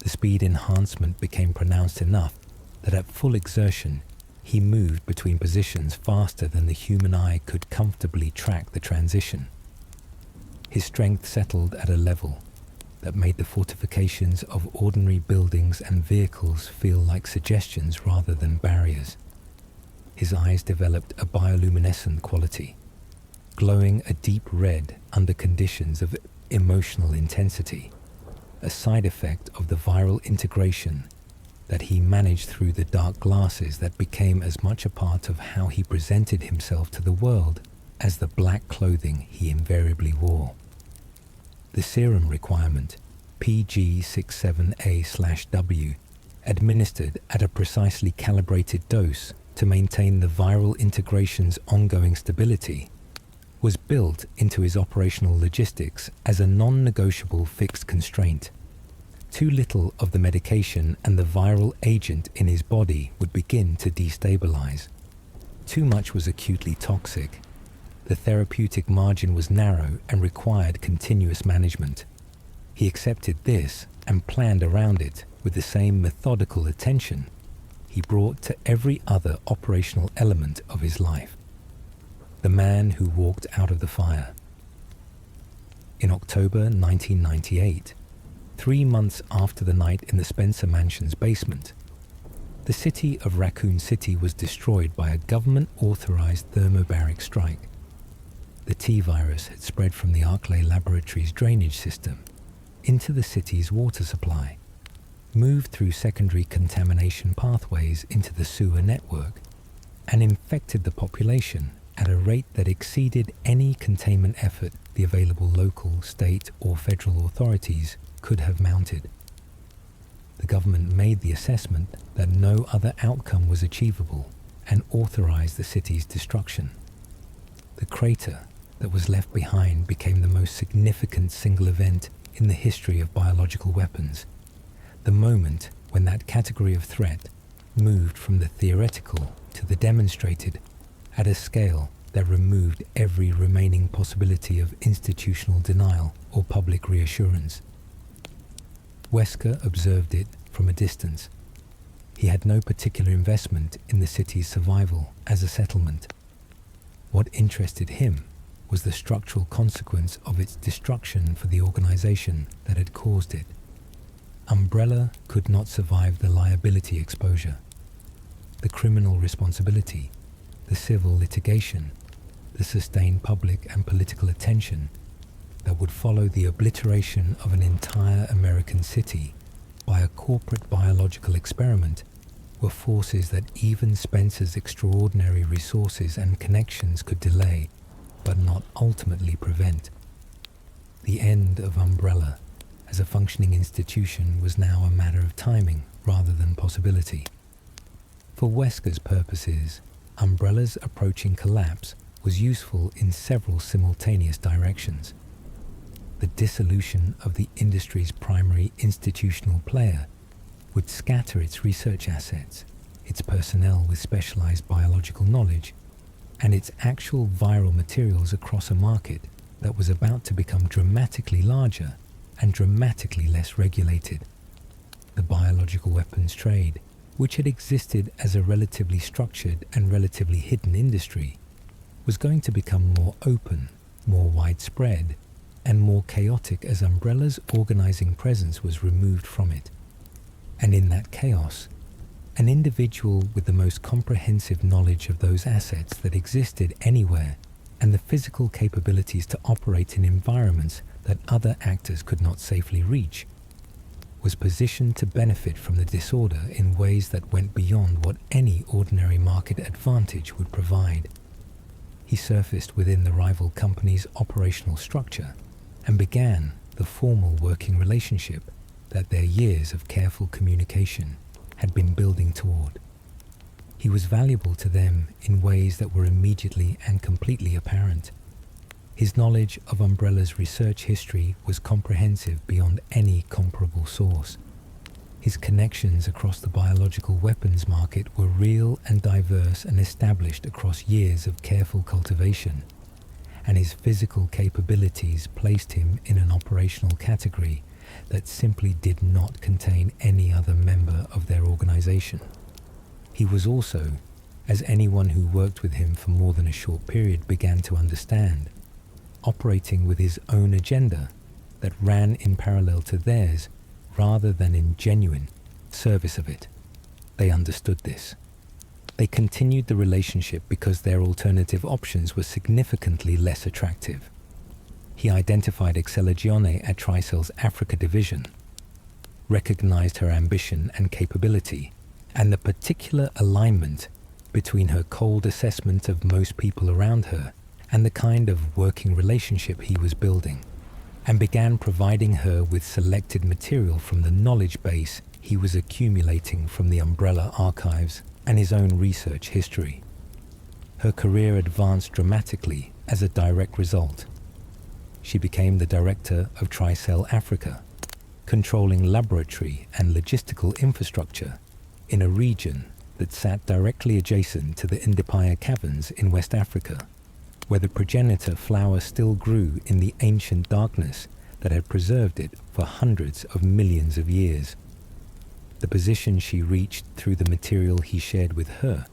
The speed enhancement became pronounced enough that at full exertion, he moved between positions faster than the human eye could comfortably track the transition. His strength settled at a level that made the fortifications of ordinary buildings and vehicles feel like suggestions rather than barriers. His eyes developed a bioluminescent quality, glowing a deep red under conditions of emotional intensity, a side effect of the viral integration that he managed through the dark glasses that became as much a part of how he presented himself to the world as the black clothing he invariably wore. The serum requirement, PG67A/W, administered at a precisely calibrated dose to maintain the viral integration's ongoing stability, was built into his operational logistics as a non-negotiable fixed constraint. Too little of the medication and the viral agent in his body would begin to destabilize. Too much was acutely toxic. The therapeutic margin was narrow and required continuous management. He accepted this and planned around it with the same methodical attention he brought to every other operational element of his life. The man who walked out of the fire. In October 1998, 3 months after the night in the Spencer Mansion's basement, the city of Raccoon City was destroyed by a government-authorized thermobaric strike. The T-virus had spread from the Arklay Laboratories drainage system into the city's water supply, moved through secondary contamination pathways into the sewer network, and infected the population at a rate that exceeded any containment effort the available local, state, or federal authorities could have mounted. The government made the assessment that no other outcome was achievable and authorized the city's destruction. The crater that was left behind became the most significant single event in the history of biological weapons, the moment when that category of threat moved from the theoretical to the demonstrated at a scale that removed every remaining possibility of institutional denial or public reassurance. Wesker observed it from a distance. He had no particular investment in the city's survival as a settlement. What interested him was the structural consequence of its destruction for the organization that had caused it. Umbrella could not survive the liability exposure, the criminal responsibility, the civil litigation, the sustained public and political attention that would follow the obliteration of an entire American city by a corporate biological experiment were forces that even Spencer's extraordinary resources and connections could delay, but not ultimately prevent. The end of Umbrella as a functioning institution was now a matter of timing rather than possibility. For Wesker's purposes, Umbrella's approaching collapse was useful in several simultaneous directions. The dissolution of the industry's primary institutional player would scatter its research assets, its personnel with specialized biological knowledge, and its actual viral materials across a market that was about to become dramatically larger and dramatically less regulated. The biological weapons trade, which had existed as a relatively structured and relatively hidden industry, was going to become more open, more widespread, and more chaotic as Umbrella's organizing presence was removed from it. And in that chaos, an individual with the most comprehensive knowledge of those assets that existed anywhere and the physical capabilities to operate in environments that other actors could not safely reach was positioned to benefit from the disorder in ways that went beyond what any ordinary market advantage would provide. He surfaced within the rival company's operational structure and began the formal working relationship that their years of careful communication had been building toward. He was valuable to them in ways that were immediately and completely apparent. His knowledge of Umbrella's research history was comprehensive beyond any comparable source. His connections across the biological weapons market were real and diverse and established across years of careful cultivation, and his physical capabilities placed him in an operational category that simply did not contain any other member of their organization. He was also, as anyone who worked with him for more than a short period began to understand, operating with his own agenda that ran in parallel to theirs rather than in genuine service of it. They understood this. They continued the relationship because their alternative options were significantly less attractive. He identified Excella Gionne at Tricell's Africa division, recognized her ambition and capability, and the particular alignment between her cold assessment of most people around her and the kind of working relationship he was building, and began providing her with selected material from the knowledge base he was accumulating from the Umbrella archives and his own research history. Her career advanced dramatically as a direct result. She became the director of Tricell Africa, controlling laboratory and logistical infrastructure in a region that sat directly adjacent to the Indipaya Caverns in West Africa, where the progenitor flower still grew in the ancient darkness that had preserved it for hundreds of millions of years. The position she reached through the material he shared with her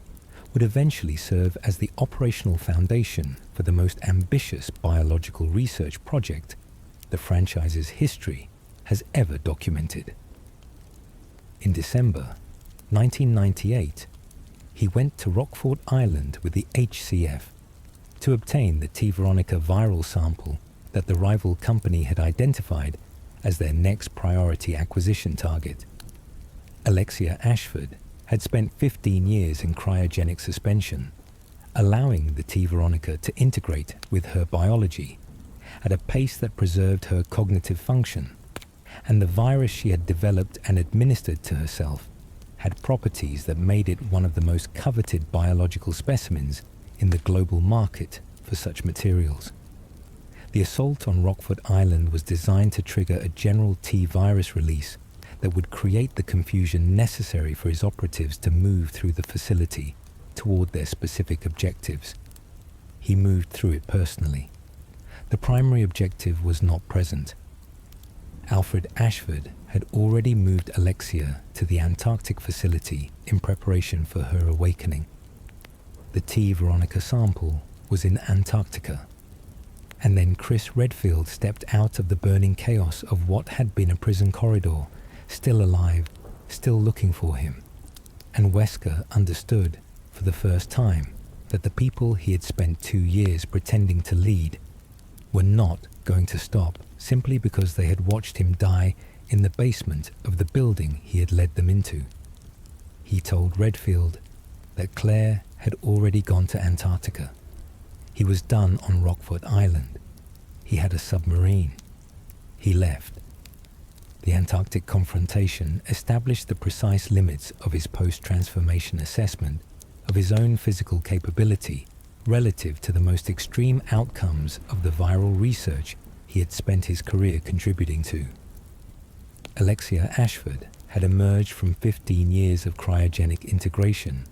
would eventually serve as the operational foundation for the most ambitious biological research project the franchise's history has ever documented. In December 1998, he went to Rockford Island with the HCF to obtain the T. veronica viral sample that the rival company had identified as their next priority acquisition target. Alexia Ashford had spent 15 years in cryogenic suspension, allowing the T. veronica to integrate with her biology at a pace that preserved her cognitive function, and the virus she had developed and administered to herself had properties that made it one of the most coveted biological specimens in the global market for such materials. The assault on Rockford Island was designed to trigger a general T virus release that would create the confusion necessary for his operatives to move through the facility toward their specific objectives. He moved through it personally. The primary objective was not present. Alfred Ashford had already moved Alexia to the Antarctic facility in preparation for her awakening. The T. veronica sample was in Antarctica. And then Chris Redfield stepped out of the burning chaos of what had been a prison corridor, still alive, still looking for him. And Wesker understood, for the first time, that the people he had spent 2 years pretending to lead were not going to stop simply because they had watched him die in the basement of the building he had led them into. He told Redfield that Claire had already gone to Antarctica. He was done on Rockford Island. He had a submarine. He left. The Antarctic confrontation established the precise limits of his post-transformation assessment of his own physical capability relative to the most extreme outcomes of the viral research he had spent his career contributing to. Alexia Ashford had emerged from 15 years of cryogenic integration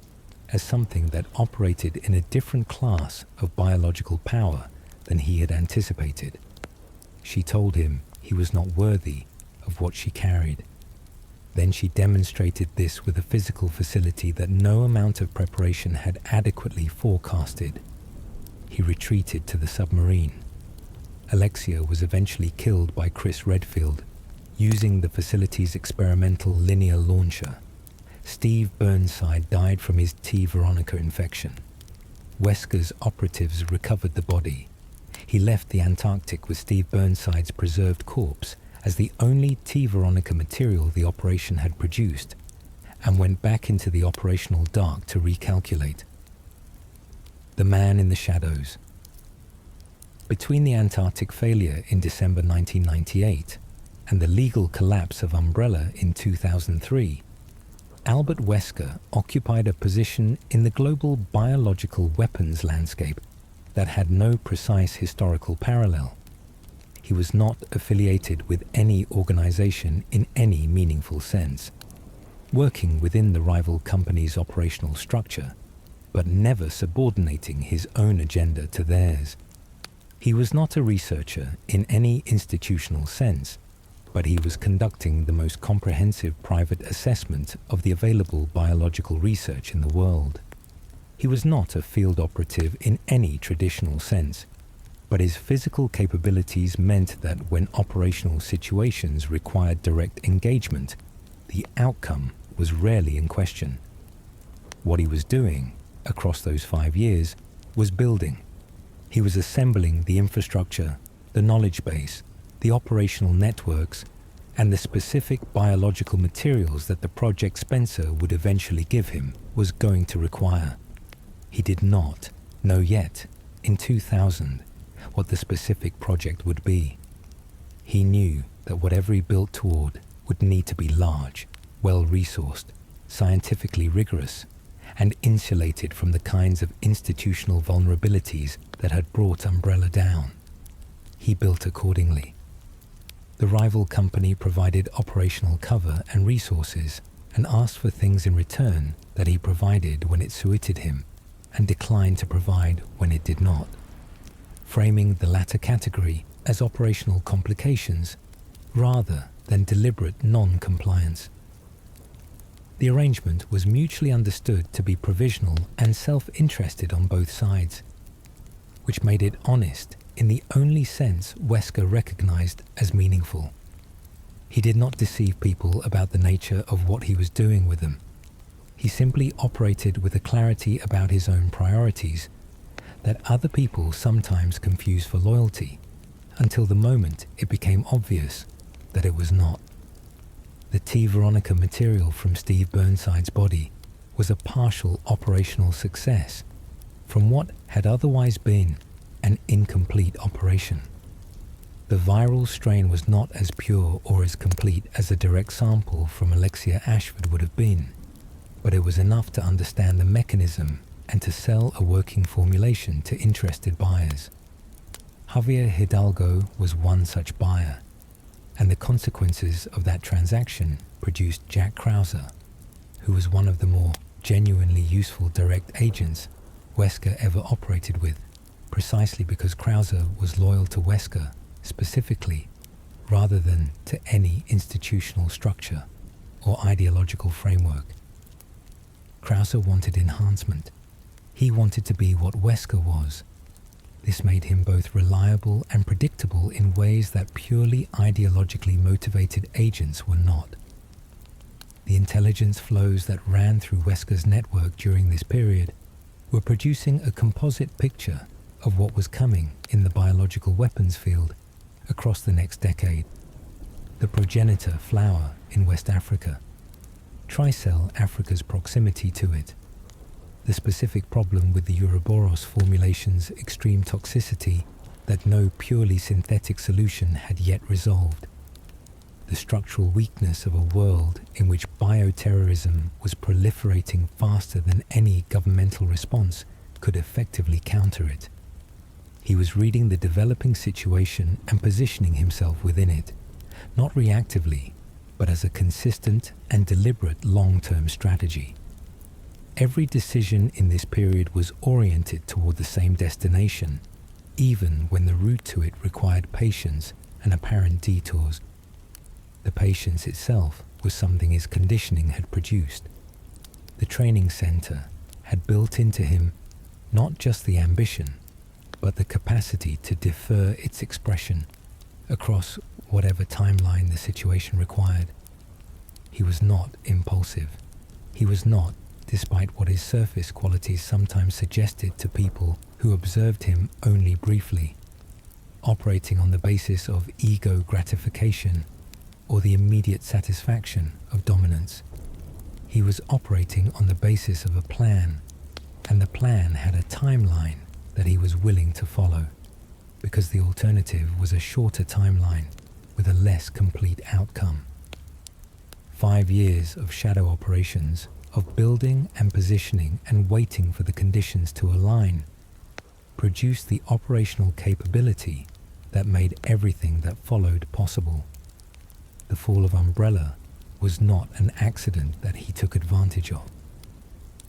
as something that operated in a different class of biological power than he had anticipated. She told him he was not worthy of what she carried. Then she demonstrated this with a physical facility that no amount of preparation had adequately forecasted. He retreated to the submarine. Alexia was eventually killed by Chris Redfield, using the facility's experimental linear launcher. Steve Burnside died from his T. veronica infection. Wesker's operatives recovered the body. He left the Antarctic with Steve Burnside's preserved corpse as the only T. veronica material the operation had produced, and went back into the operational dark to recalculate. The man in the shadows. Between the Antarctic failure in December 1998 and the legal collapse of Umbrella in 2003, Albert Wesker occupied a position in the global biological weapons landscape that had no precise historical parallel. He was not affiliated with any organization in any meaningful sense, working within the rival company's operational structure, but never subordinating his own agenda to theirs. He was not a researcher in any institutional sense, but he was conducting the most comprehensive private assessment of the available biological research in the world. He was not a field operative in any traditional sense, but his physical capabilities meant that when operational situations required direct engagement, the outcome was rarely in question. What he was doing, across those 5 years, was building. He was assembling the infrastructure, the knowledge base, the operational networks, and the specific biological materials that the Project Spencer would eventually give him was going to require. He did not know yet, in 2000, what the specific project would be. He knew that whatever he built toward would need to be large, well-resourced, scientifically rigorous, and insulated from the kinds of institutional vulnerabilities that had brought Umbrella down. He built accordingly. The rival company provided operational cover and resources and asked for things in return that he provided when it suited him and declined to provide when it did not, framing the latter category as operational complications rather than deliberate non-compliance. The arrangement was mutually understood to be provisional and self-interested on both sides, which made it honest in the only sense Wesker recognized as meaningful. He did not deceive people about the nature of what he was doing with them. He simply operated with a clarity about his own priorities that other people sometimes confuse for loyalty, until the moment it became obvious that it was not. The T. Veronica material from Steve Burnside's body was a partial operational success from what had otherwise been an incomplete operation. The viral strain was not as pure or as complete as a direct sample from Alexia Ashford would have been, but it was enough to understand the mechanism and to sell a working formulation to interested buyers. Javier Hidalgo was one such buyer, and the consequences of that transaction produced Jack Krauser, who was one of the more genuinely useful direct agents Wesker ever operated with, precisely because Krauser was loyal to Wesker specifically, rather than to any institutional structure or ideological framework. Krauser wanted enhancement. He wanted to be what Wesker was. This made him both reliable and predictable in ways that purely ideologically motivated agents were not. The intelligence flows that ran through Wesker's network during this period were producing a composite picture of what was coming in the biological weapons field across the next decade. The progenitor flower in West Africa, Tricell Africa's proximity to it, the specific problem with the Ouroboros formulation's extreme toxicity that no purely synthetic solution had yet resolved, the structural weakness of a world in which bioterrorism was proliferating faster than any governmental response could effectively counter it. He was reading the developing situation and positioning himself within it, not reactively, but as a consistent and deliberate long-term strategy. Every decision in this period was oriented toward the same destination, even when the route to it required patience and apparent detours. The patience itself was something his conditioning had produced. The training center had built into him not just the ambition, but the capacity to defer its expression across whatever timeline the situation required. He was not impulsive. He was not, despite what his surface qualities sometimes suggested to people who observed him only briefly, operating on the basis of ego gratification or the immediate satisfaction of dominance. He was operating on the basis of a plan, and the plan had a timeline that he was willing to follow, because the alternative was a shorter timeline with a less complete outcome. 5 years of shadow operations, of building and positioning and waiting for the conditions to align, produced the operational capability that made everything that followed possible. The fall of Umbrella was not an accident that he took advantage of.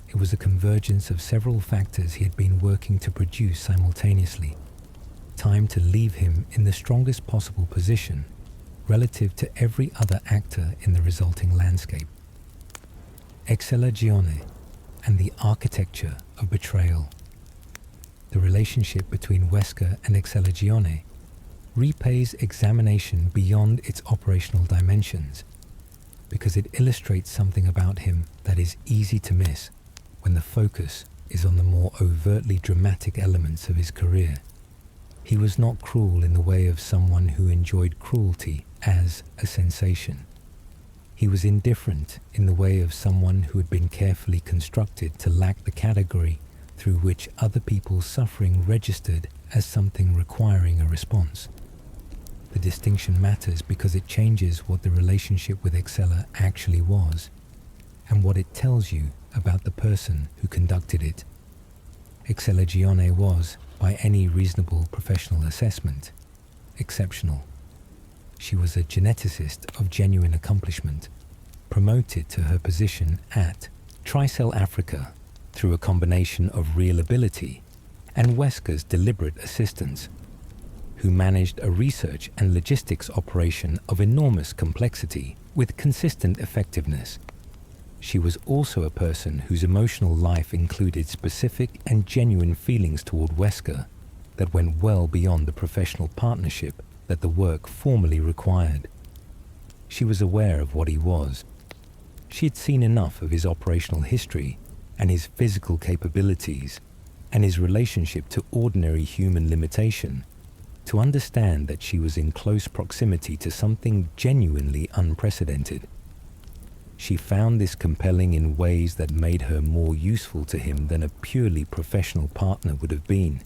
It was a convergence of several factors he had been working to produce simultaneously, timed to leave him in the strongest possible position relative to every other actor in the resulting landscape. Excella Gionne and the architecture of Betrayal. The relationship between Wesker and Excella Gionne repays examination beyond its operational dimensions, because it illustrates something about him that is easy to miss when the focus is on the more overtly dramatic elements of his career. He was not cruel in the way of someone who enjoyed cruelty as a sensation. He was indifferent in the way of someone who had been carefully constructed to lack the category through which other people's suffering registered as something requiring a response. The distinction matters because it changes what the relationship with Excella actually was, and what it tells you about the person who conducted it. Excella Gionne was, by any reasonable professional assessment, exceptional. She was a geneticist of genuine accomplishment, promoted to her position at Tricell Africa through a combination of real ability and Wesker's deliberate assistance, who managed a research and logistics operation of enormous complexity with consistent effectiveness. She was also a person whose emotional life included specific and genuine feelings toward Wesker that went well beyond the professional partnership that the work formally required. She was aware of what he was. She had seen enough of his operational history and his physical capabilities and his relationship to ordinary human limitation to understand that she was in close proximity to something genuinely unprecedented. She found this compelling in ways that made her more useful to him than a purely professional partner would have been,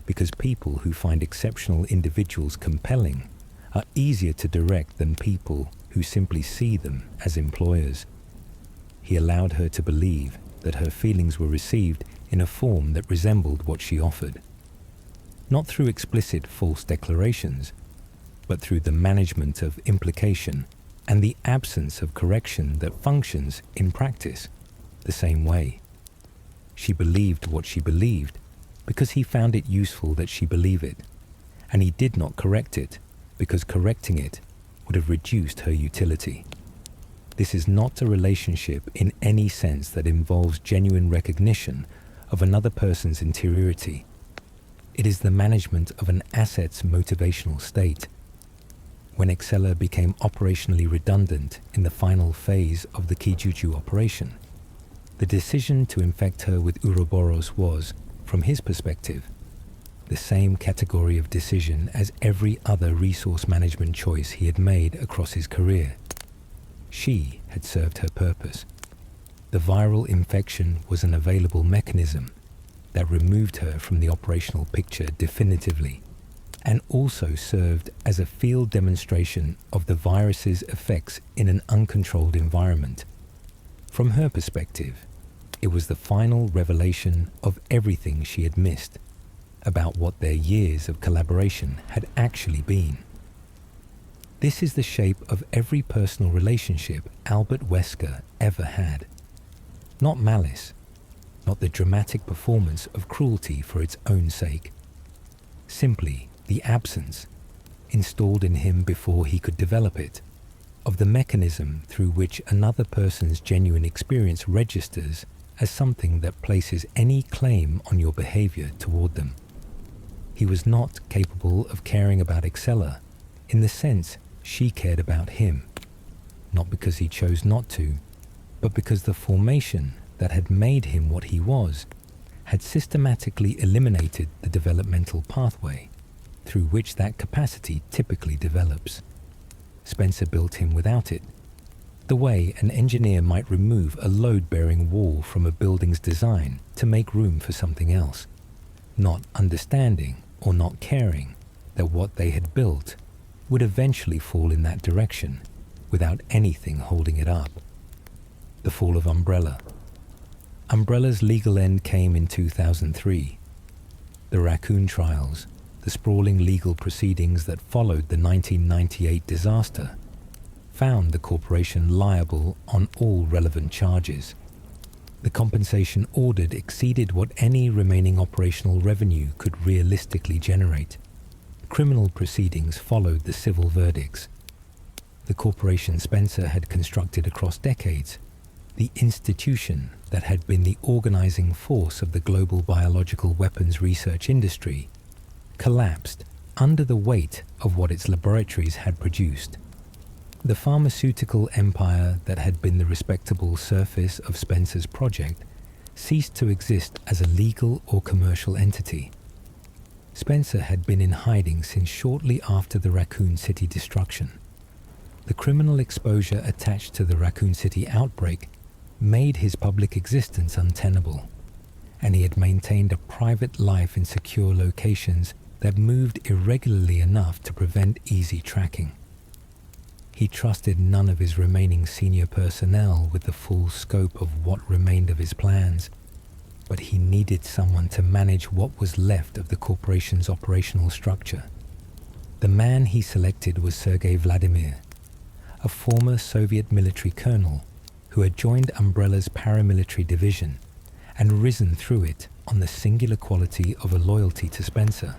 because people who find exceptional individuals compelling are easier to direct than people who simply see them as employers. He allowed her to believe that her feelings were received in a form that resembled what she offered, not through explicit false declarations, but through the management of implication and the absence of correction that functions in practice the same way. She believed what she believed because he found it useful that she believe it, and he did not correct it because correcting it would have reduced her utility. This is not a relationship in any sense that involves genuine recognition of another person's interiority. It is the management of an asset's motivational state. When Excella became operationally redundant in the final phase of the Kijiji operation, the decision to infect her with Ouroboros was, from his perspective, the same category of decision as every other resource management choice he had made across his career. She had served her purpose. The viral infection was an available mechanism that removed her from the operational picture definitively, and also served as a field demonstration of the virus's effects in an uncontrolled environment. From her perspective, it was the final revelation of everything she had missed about what their years of collaboration had actually been. This is the shape of every personal relationship Albert Wesker ever had. Not malice, not the dramatic performance of cruelty for its own sake. Simply the absence, installed in him before he could develop it, of the mechanism through which another person's genuine experience registers as something that places any claim on your behavior toward them. He was not capable of caring about Excella in the sense she cared about him, not because he chose not to, but because the formation that had made him what he was had systematically eliminated the developmental pathway through which that capacity typically develops. Spencer built him without it, the way an engineer might remove a load-bearing wall from a building's design to make room for something else, not understanding or not caring that what they had built would eventually fall in that direction without anything holding it up. The fall of Umbrella. Umbrella's legal end came in 2003. The Raccoon trials, the sprawling legal proceedings that followed the 1998 disaster, found the corporation liable on all relevant charges. The compensation ordered exceeded what any remaining operational revenue could realistically generate. Criminal proceedings followed the civil verdicts. The corporation Spencer had constructed across decades, the institution that had been the organizing force of the global biological weapons research industry, collapsed under the weight of what its laboratories had produced. The pharmaceutical empire that had been the respectable surface of Spencer's project ceased to exist as a legal or commercial entity. Spencer had been in hiding since shortly after the Raccoon City destruction. The criminal exposure attached to the Raccoon City outbreak made his public existence untenable, and he had maintained a private life in secure locations that moved irregularly enough to prevent easy tracking. He trusted none of his remaining senior personnel with the full scope of what remained of his plans, but he needed someone to manage what was left of the corporation's operational structure. The man he selected was Sergei Vladimir, a former Soviet military colonel who had joined Umbrella's paramilitary division and risen through it on the singular quality of a loyalty to Spencer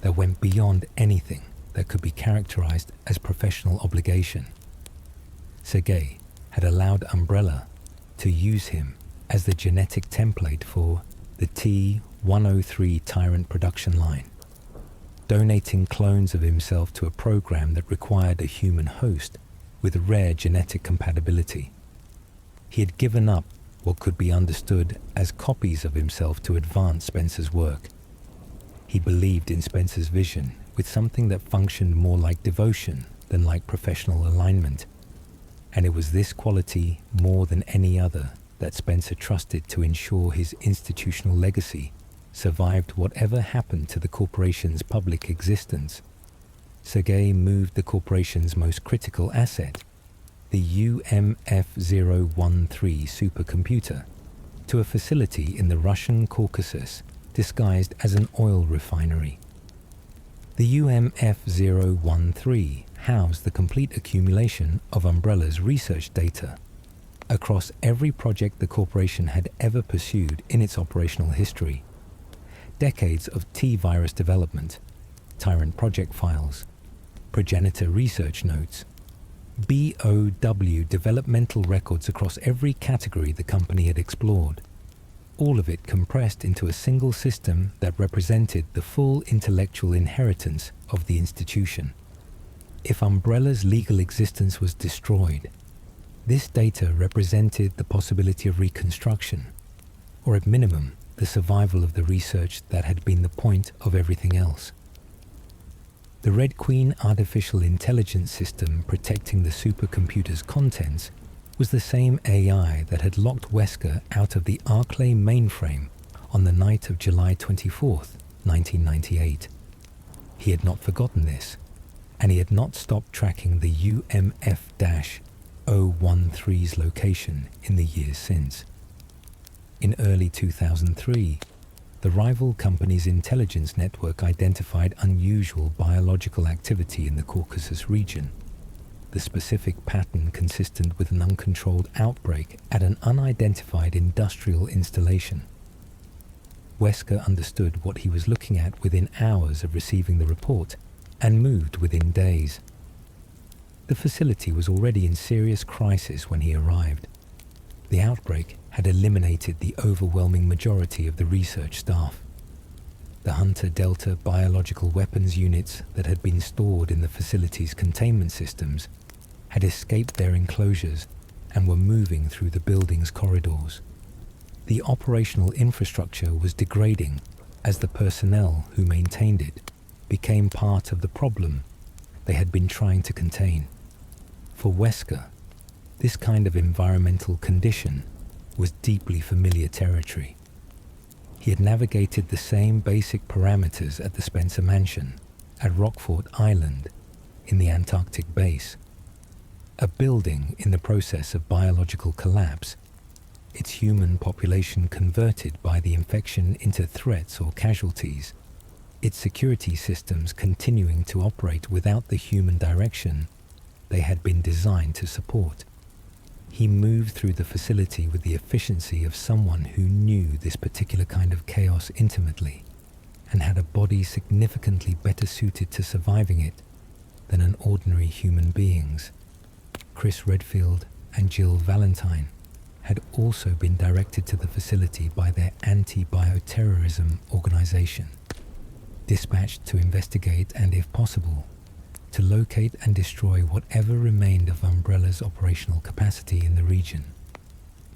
that went beyond anything that could be characterized as professional obligation. Sergei had allowed Umbrella to use him as the genetic template for the T-103 Tyrant production line, donating clones of himself to a program that required a human host with rare genetic compatibility. He had given up what could be understood as copies of himself to advance Spencer's work. He believed in Spencer's vision with something that functioned more like devotion than like professional alignment, and it was this quality more than any other that Spencer trusted to ensure his institutional legacy survived whatever happened to the corporation's public existence. Sergei moved the corporation's most critical asset, the UMF-013 supercomputer, to a facility in the Russian Caucasus disguised as an oil refinery. The UMF-013 housed the complete accumulation of Umbrella's research data across every project the corporation had ever pursued in its operational history. Decades of T-virus development, Tyrant project files, progenitor research notes, BOW developmental records across every category the company had explored, all of it compressed into a single system that represented the full intellectual inheritance of the institution. If Umbrella's legal existence was destroyed, this data represented the possibility of reconstruction, or at minimum, the survival of the research that had been the point of everything else. The Red Queen artificial intelligence system protecting the supercomputer's contents was the same AI that had locked Wesker out of the Arklay mainframe on the night of July 24th, 1998. He had not forgotten this, and he had not stopped tracking the UMF-013's location in the years since. In early 2003, the rival company's intelligence network identified unusual biological activity in the Caucasus region, the specific pattern consistent with an uncontrolled outbreak at an unidentified industrial installation. Wesker understood what he was looking at within hours of receiving the report and moved within days. The facility was already in serious crisis when he arrived. The outbreak had eliminated the overwhelming majority of the research staff. The Hunter Delta biological weapons units that had been stored in the facility's containment systems had escaped their enclosures and were moving through the building's corridors. The operational infrastructure was degrading as the personnel who maintained it became part of the problem they had been trying to contain. For Wesker, this kind of environmental condition was deeply familiar territory. He had navigated the same basic parameters at the Spencer Mansion, at Rockfort Island, in the Antarctic base. A building in the process of biological collapse, its human population converted by the infection into threats or casualties, its security systems continuing to operate without the human direction they had been designed to support. He moved through the facility with the efficiency of someone who knew this particular kind of chaos intimately and had a body significantly better suited to surviving it than an ordinary human being's. Chris Redfield and Jill Valentine had also been directed to the facility by their anti-bioterrorism organization, dispatched to investigate and, if possible, to locate and destroy whatever remained of Umbrella's operational capacity in the region.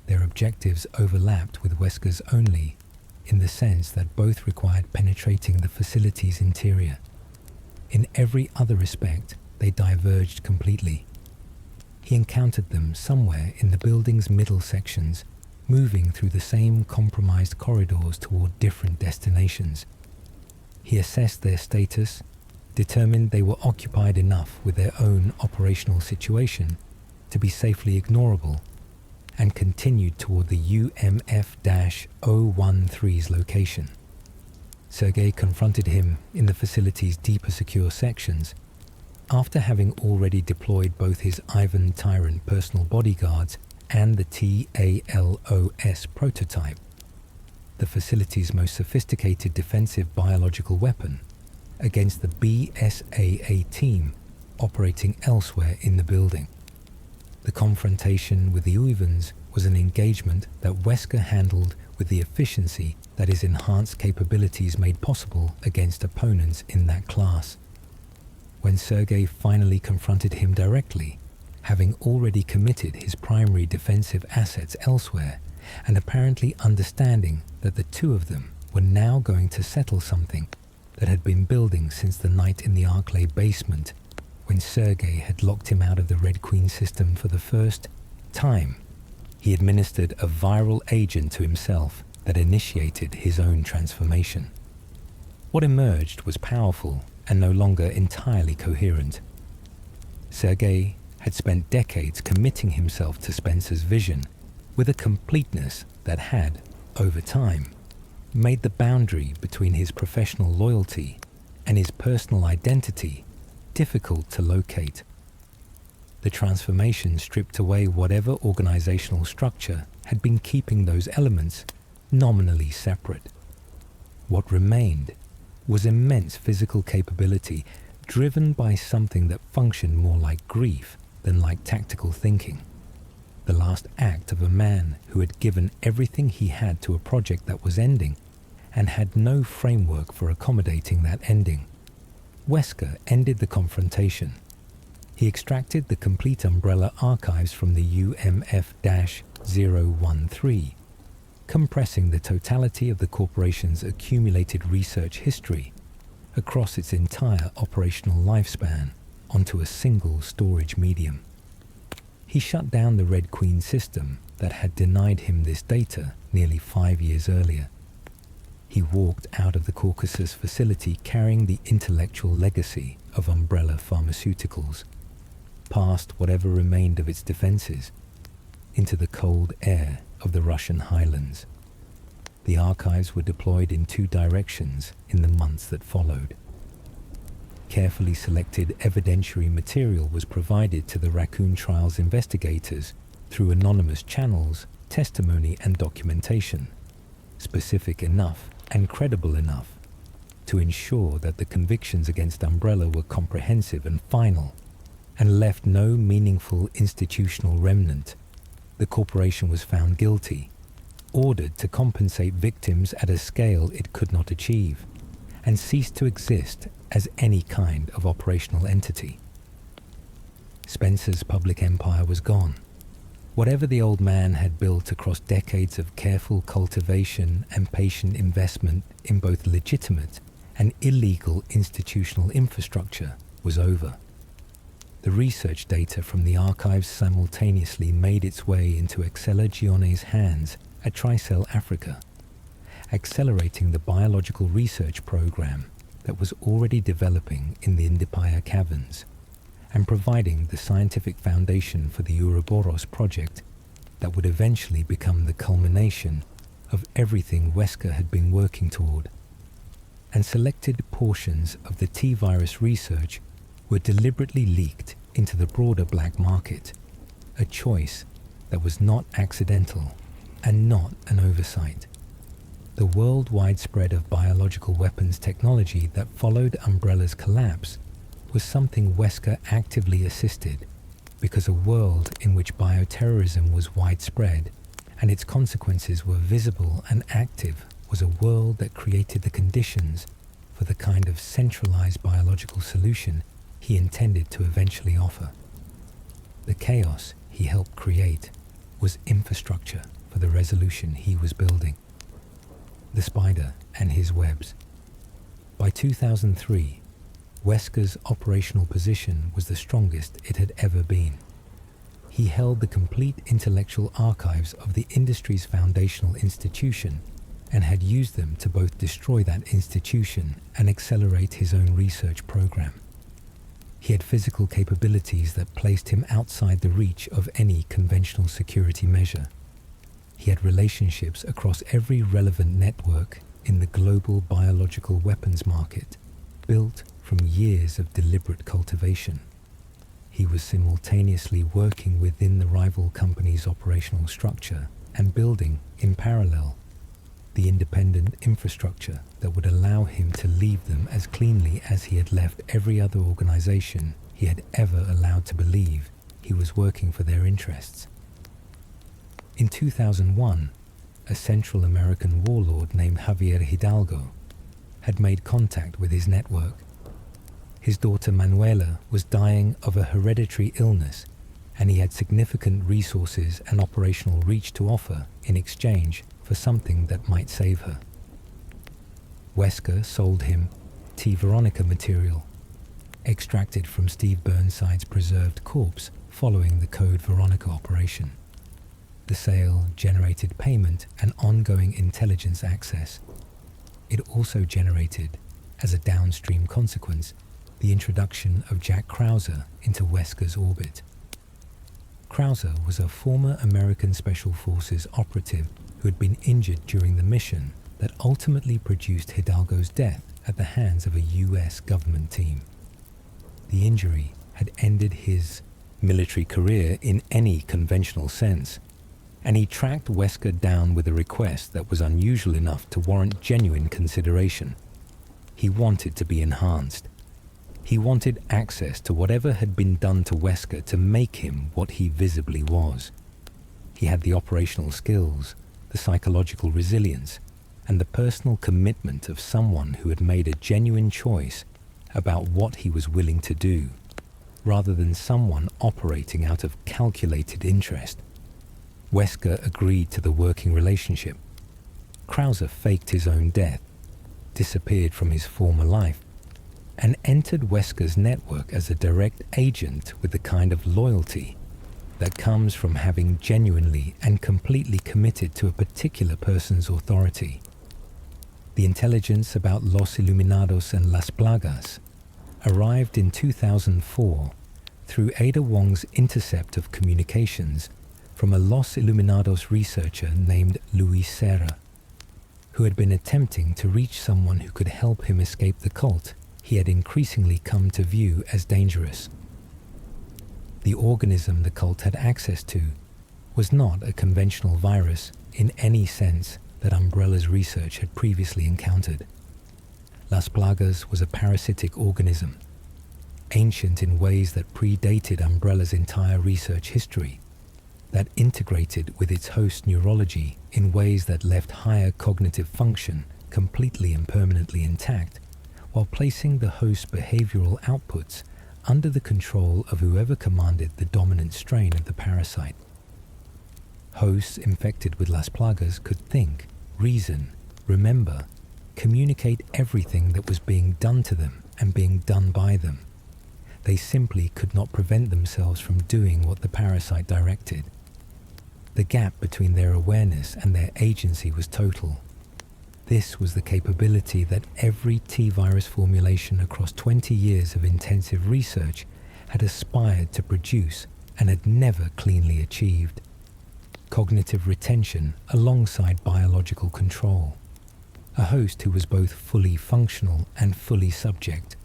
Their objectives overlapped with Wesker's only in the sense that both required penetrating the facility's interior. In every other respect, they diverged completely. He encountered them somewhere in the building's middle sections, moving through the same compromised corridors toward different destinations. He assessed their status, determined they were occupied enough with their own operational situation to be safely ignorable, and continued toward the UMF-013's location. Sergei confronted him in the facility's deeper secure sections. After having already deployed both his Ivan Tyrant personal bodyguards and the TALOS prototype, the facility's most sophisticated defensive biological weapon, against the BSAA team operating elsewhere in the building. The confrontation with the Uyvens was an engagement that Wesker handled with the efficiency that his enhanced capabilities made possible against opponents in that class. When Sergei finally confronted him directly, having already committed his primary defensive assets elsewhere, and apparently understanding that the two of them were now going to settle something that had been building since the night in the Arklay basement, when Sergei had locked him out of the Red Queen system for the first time, he administered a viral agent to himself that initiated his own transformation. What emerged was powerful and no longer entirely coherent. Sergei had spent decades committing himself to Spencer's vision with a completeness that had, over time, made the boundary between his professional loyalty and his personal identity difficult to locate. The transformation stripped away whatever organizational structure had been keeping those elements nominally separate. What remained was immense physical capability driven by something that functioned more like grief than like tactical thinking. The last act of a man who had given everything he had to a project that was ending and had no framework for accommodating that ending. Wesker ended the confrontation. He extracted the complete Umbrella archives from the UMF-013, compressing the totality of the corporation's accumulated research history across its entire operational lifespan onto a single storage medium. He shut down the Red Queen system that had denied him this data nearly 5 years earlier. He walked out of the Caucasus facility carrying the intellectual legacy of Umbrella Pharmaceuticals, past whatever remained of its defenses, into the cold air of the Russian highlands. The archives were deployed in 2 directions in the months that followed. Carefully selected evidentiary material was provided to the Raccoon Trials investigators through anonymous channels, testimony and documentation, specific enough and credible enough to ensure that the convictions against Umbrella were comprehensive and final, and left no meaningful institutional remnant. The corporation was found guilty, ordered to compensate victims at a scale it could not achieve, and ceased to exist as any kind of operational entity. Spencer's public empire was gone. Whatever the old man had built across decades of careful cultivation and patient investment in both legitimate and illegal institutional infrastructure was over. The research data from the archives simultaneously made its way into Excella Gionne's hands at Tricell Africa, accelerating the biological research program that was already developing in the Indipaya caverns, and providing the scientific foundation for the Ouroboros project that would eventually become the culmination of everything Wesker had been working toward. And selected portions of the T-virus research were deliberately leaked into the broader black market, a choice that was not accidental and not an oversight. The worldwide spread of biological weapons technology that followed Umbrella's collapse was something Wesker actively assisted, because a world in which bioterrorism was widespread and its consequences were visible and active was a world that created the conditions for the kind of centralized biological solution he intended to eventually offer. The chaos he helped create was infrastructure for the resolution he was building. The spider and his webs. By 2003, Wesker's operational position was the strongest it had ever been. He held the complete intellectual archives of the industry's foundational institution and had used them to both destroy that institution and accelerate his own research program. He had physical capabilities that placed him outside the reach of any conventional security measure. He had relationships across every relevant network in the global biological weapons market, built from years of deliberate cultivation. He was simultaneously working within the rival company's operational structure and building, in parallel, the independent infrastructure that would allow him to leave them as cleanly as he had left every other organization he had ever allowed to believe he was working for their interests. In 2001, a Central American warlord named Javier Hidalgo had made contact with his network. His daughter Manuela was dying of a hereditary illness, and he had significant resources and operational reach to offer in exchange for something that might save her. Wesker sold him T. Veronica material, extracted from Steve Burnside's preserved corpse following the Code Veronica operation. The sale generated payment and ongoing intelligence access. It also generated, as a downstream consequence, the introduction of Jack Krauser into Wesker's orbit. Krauser was a former American Special Forces operative who had been injured during the mission that ultimately produced Hidalgo's death at the hands of a US government team. The injury had ended his military career in any conventional sense, and he tracked Wesker down with a request that was unusual enough to warrant genuine consideration. He wanted to be enhanced. He wanted access to whatever had been done to Wesker to make him what he visibly was. He had the operational skills, the psychological resilience, and the personal commitment of someone who had made a genuine choice about what he was willing to do, rather than someone operating out of calculated interest. Wesker agreed to the working relationship. Krauser faked his own death, disappeared from his former life, and entered Wesker's network as a direct agent with the kind of loyalty that comes from having genuinely and completely committed to a particular person's authority. The intelligence about Los Iluminados and Las Plagas arrived in 2004 through Ada Wong's intercept of communications from a Los Iluminados researcher named Luis Serra, who had been attempting to reach someone who could help him escape the cult he had increasingly come to view as dangerous. The organism the cult had access to was not a conventional virus in any sense that Umbrella's research had previously encountered. Las Plagas was a parasitic organism, ancient in ways that predated Umbrella's entire research history, that integrated with its host neurology in ways that left higher cognitive function completely and permanently intact, while placing the host's behavioral outputs under the control of whoever commanded the dominant strain of the parasite. Hosts infected with Las Plagas could think, reason, remember, communicate everything that was being done to them and being done by them. They simply could not prevent themselves from doing what the parasite directed. The gap between their awareness and their agency was total. This was the capability that every T-virus formulation across 20 years of intensive research had aspired to produce and had never cleanly achieved. Cognitive retention alongside biological control. A host who was both fully functional and fully subject.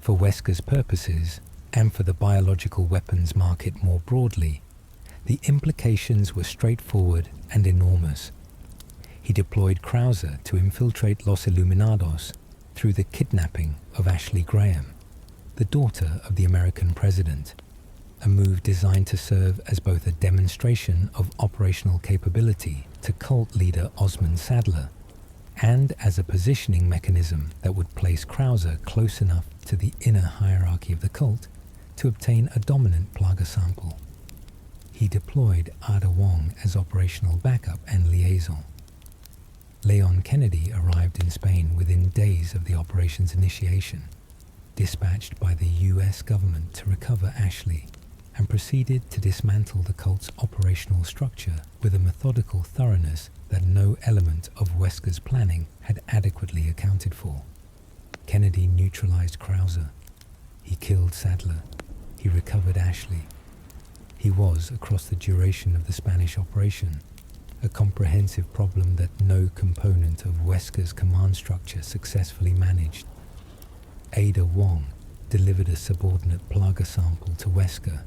For Wesker's purposes, and for the biological weapons market more broadly, the implications were straightforward and enormous. He deployed Krauser to infiltrate Los Iluminados through the kidnapping of Ashley Graham, the daughter of the American president, a move designed to serve as both a demonstration of operational capability to cult leader Osman Sadler and as a positioning mechanism that would place Krauser close enough to the inner hierarchy of the cult to obtain a dominant Plaga sample. He deployed Ada Wong as operational backup and liaison. Leon Kennedy arrived in Spain within days of the operation's initiation, dispatched by the US government to recover Ashley, and proceeded to dismantle the cult's operational structure with a methodical thoroughness that no element of Wesker's planning had adequately accounted for. Kennedy neutralized Krauser. He killed Sadler. He recovered Ashley. He was, across the duration of the Spanish operation, a comprehensive problem that no component of Wesker's command structure successfully managed. Ada Wong delivered a subordinate Plaga sample to Wesker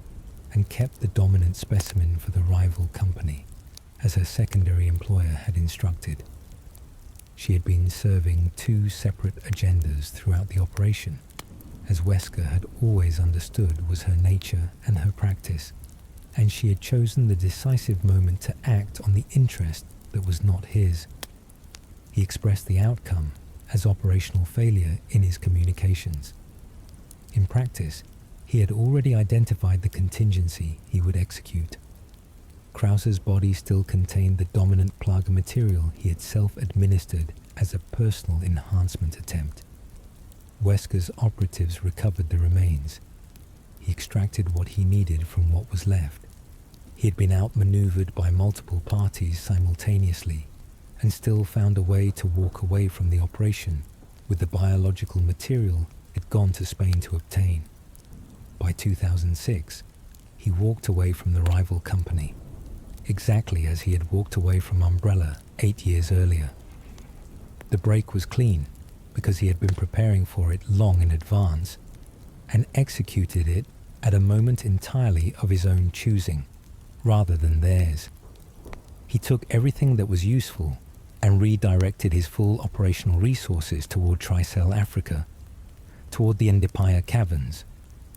and kept the dominant specimen for the rival company, as her secondary employer had instructed. She had been serving two separate agendas throughout the operation, as Wesker had always understood was her nature and her practice, and she had chosen the decisive moment to act on the interest that was not his. He expressed the outcome as operational failure in his communications. In practice, he had already identified the contingency he would execute. Krauser's body still contained the dominant plug material he had self-administered as a personal enhancement attempt. Wesker's operatives recovered the remains. He extracted what he needed from what was left. He had been outmaneuvered by multiple parties simultaneously and still found a way to walk away from the operation with the biological material had gone to Spain to obtain. By 2006, he walked away from the rival company, exactly as he had walked away from Umbrella 8 years earlier. The break was clean because he had been preparing for it long in advance and executed it at a moment entirely of his own choosing, rather than theirs. He took everything that was useful and redirected his full operational resources toward Tricell Africa, toward the Ndipaya caverns,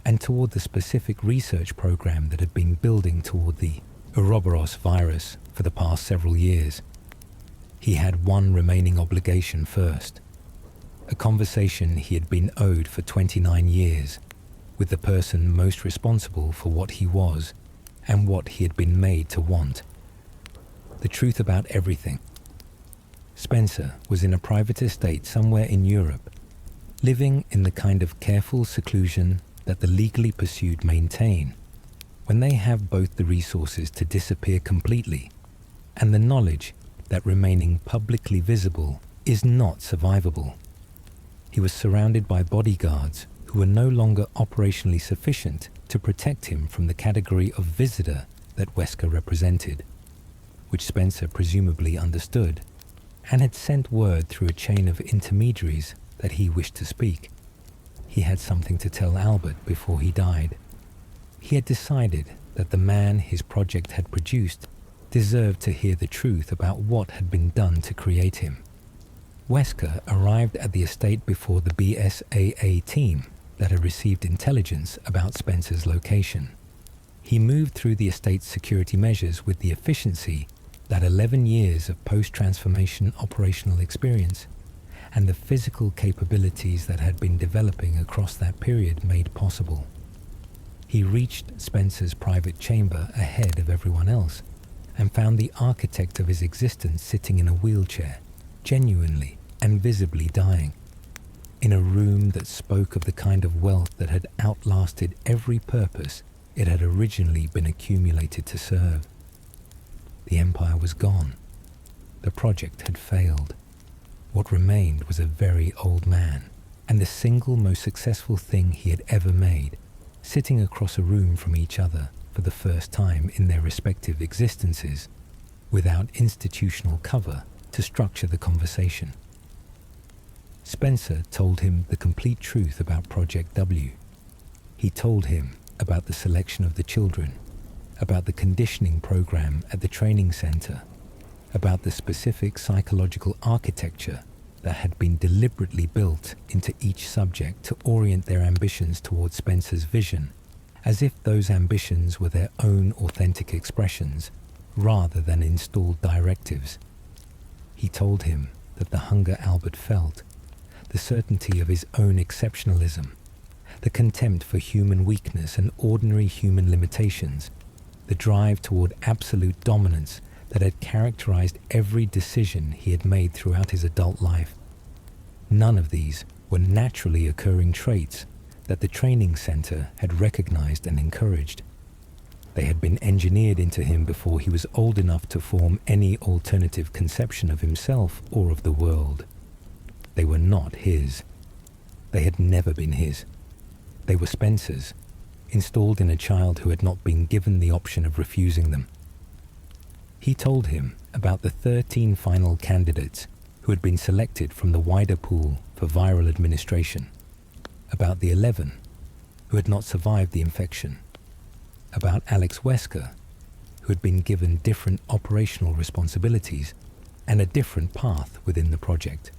and toward the specific research program that had been building toward the Ouroboros virus for the past several years. He had one remaining obligation first, a conversation he had been owed for 29 years with the person most responsible for what he was and what he had been made to want. The truth about everything. Spencer was in a private estate somewhere in Europe, living in the kind of careful seclusion that the legally pursued maintain when they have both the resources to disappear completely and the knowledge that remaining publicly visible is not survivable. He was surrounded by bodyguards who were no longer operationally sufficient to protect him from the category of visitor that Wesker represented, which Spencer presumably understood, and had sent word through a chain of intermediaries that he wished to speak. He had something to tell Albert before he died. He had decided that the man his project had produced deserved to hear the truth about what had been done to create him. Wesker arrived at the estate before the BSAA team that had received intelligence about Spencer's location. He moved through the estate's security measures with the efficiency that 11 years of post-transformation operational experience and the physical capabilities that had been developing across that period made possible. He reached Spencer's private chamber ahead of everyone else and found the architect of his existence sitting in a wheelchair, genuinely and visibly dying, in a room that spoke of the kind of wealth that had outlasted every purpose it had originally been accumulated to serve. The empire was gone. The project had failed. What remained was a very old man, and the single most successful thing he had ever made, sitting across a room from each other for the first time in their respective existences, without institutional cover to structure the conversation. Spencer told him the complete truth about Project W. He told him about the selection of the children, about the conditioning program at the training center, about the specific psychological architecture that had been deliberately built into each subject to orient their ambitions towards Spencer's vision, as if those ambitions were their own authentic expressions, rather than installed directives. He told him that the hunger Albert felt, the certainty of his own exceptionalism, the contempt for human weakness and ordinary human limitations, the drive toward absolute dominance that had characterized every decision he had made throughout his adult life. None of these were naturally occurring traits that the training center had recognized and encouraged. They had been engineered into him before he was old enough to form any alternative conception of himself or of the world. They were not his. They had never been his. They were Spencer's, installed in a child who had not been given the option of refusing them. He told him about the 13 final candidates who had been selected from the wider pool for viral administration, about the 11 who had not survived the infection, about Alex Wesker, who had been given different operational responsibilities and a different path within the project.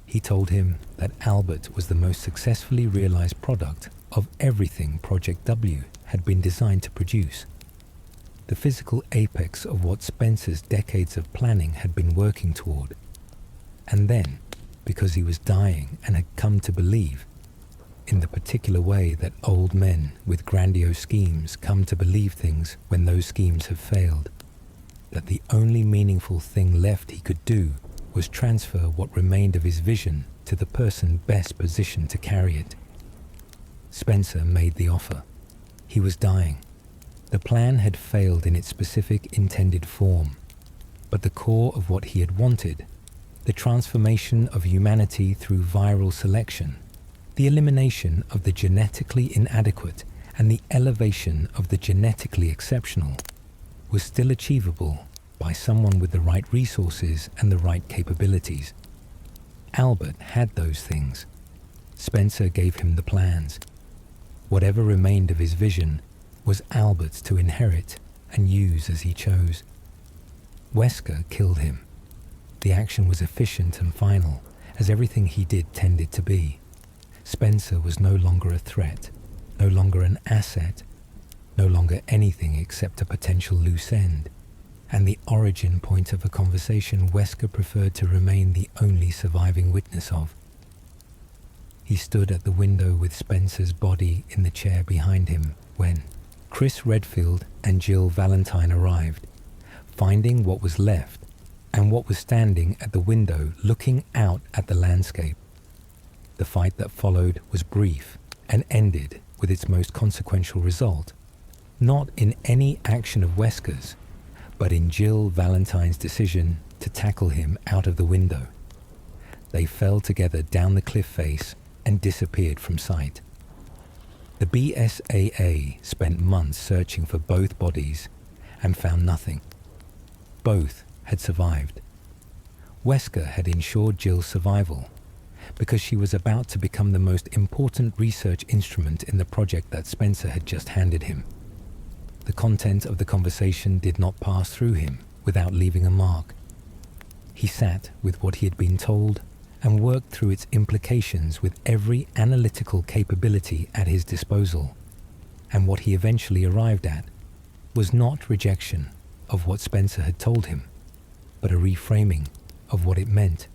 He told him that Albert was the most successfully realized product of everything Project W had been designed to produce, the physical apex of what Spencer's decades of planning had been working toward. And then, because he was dying and had come to believe, in the particular way that old men with grandiose schemes come to believe things when those schemes have failed, that the only meaningful thing left he could do was transfer what remained of his vision to the person best positioned to carry it. Spencer made the offer. He was dying. The plan had failed in its specific intended form, but the core of what he had wanted, the transformation of humanity through viral selection, the elimination of the genetically inadequate and the elevation of the genetically exceptional, was still achievable by someone with the right resources and the right capabilities. Albert had those things. Spencer gave him the plans. Whatever remained of his vision was Albert's to inherit and use as he chose. Wesker killed him. The action was efficient and final, as everything he did tended to be. Spencer was no longer a threat, no longer an asset, no longer anything except a potential loose end, and the origin point of a conversation Wesker preferred to remain the only surviving witness of. He stood at the window with Spencer's body in the chair behind him when Chris Redfield and Jill Valentine arrived, finding what was left and what was standing at the window looking out at the landscape. The fight that followed was brief and ended with its most consequential result, not in any action of Wesker's, but in Jill Valentine's decision to tackle him out of the window. They fell together down the cliff face and disappeared from sight. The BSAA spent months searching for both bodies and found nothing. Both had survived. Wesker had ensured Jill's survival because she was about to become the most important research instrument in the project that Spencer had just handed him. The content of the conversation did not pass through him without leaving a mark. He sat with what he had been told and worked through its implications with every analytical capability at his disposal, and what he eventually arrived at was not rejection of what Spencer had told him, but a reframing of what it meant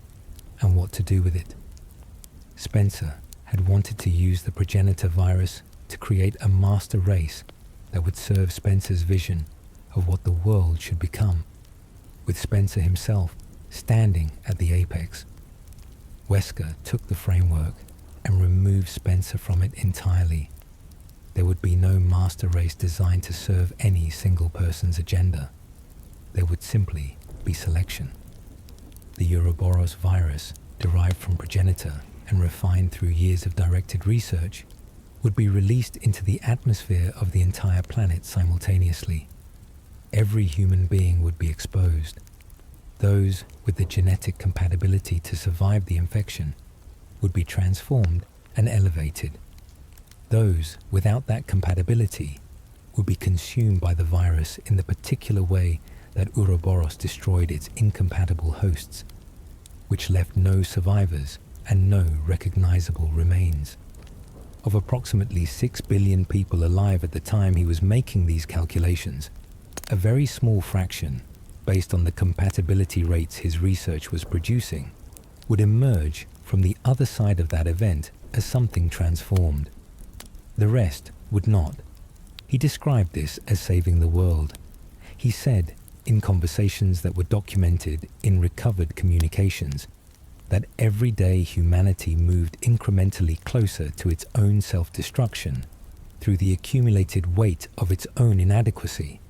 and what to do with it. Spencer had wanted to use the progenitor virus to create a master race that would serve Spencer's vision of what the world should become, with Spencer himself standing at the apex. Wesker took the framework and removed Spencer from it entirely. There would be no master race designed to serve any single person's agenda. There would simply be selection. The Ouroboros virus, derived from progenitor and refined through years of directed research, would be released into the atmosphere of the entire planet simultaneously. Every human being would be exposed. Those with the genetic compatibility to survive the infection would be transformed and elevated. Those without that compatibility would be consumed by the virus in the particular way that Ouroboros destroyed its incompatible hosts, which left no survivors and no recognizable remains. Of approximately 6 billion people alive at the time he was making these calculations, a very small fraction, based on the compatibility rates his research was producing, would emerge from the other side of that event as something transformed. The rest would not. He described this as saving the world. He said, in conversations that were documented in recovered communications, that every day humanity moved incrementally closer to its own self-destruction, through the accumulated weight of its own inadequacy,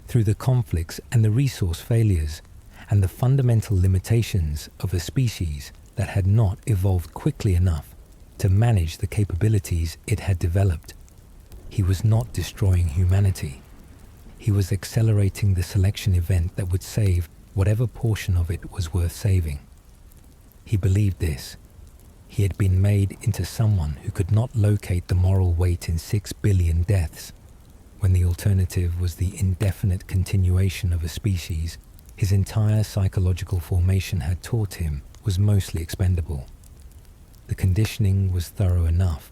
through the conflicts and the resource failures, and the fundamental limitations of a species that had not evolved quickly enough to manage the capabilities it had developed. He was not destroying humanity. He was accelerating the selection event that would save whatever portion of it was worth saving. He believed this. He had been made into someone who could not locate the moral weight in 6 billion deaths. When the alternative was the indefinite continuation of a species, his entire psychological formation had taught him was mostly expendable. The conditioning was thorough enough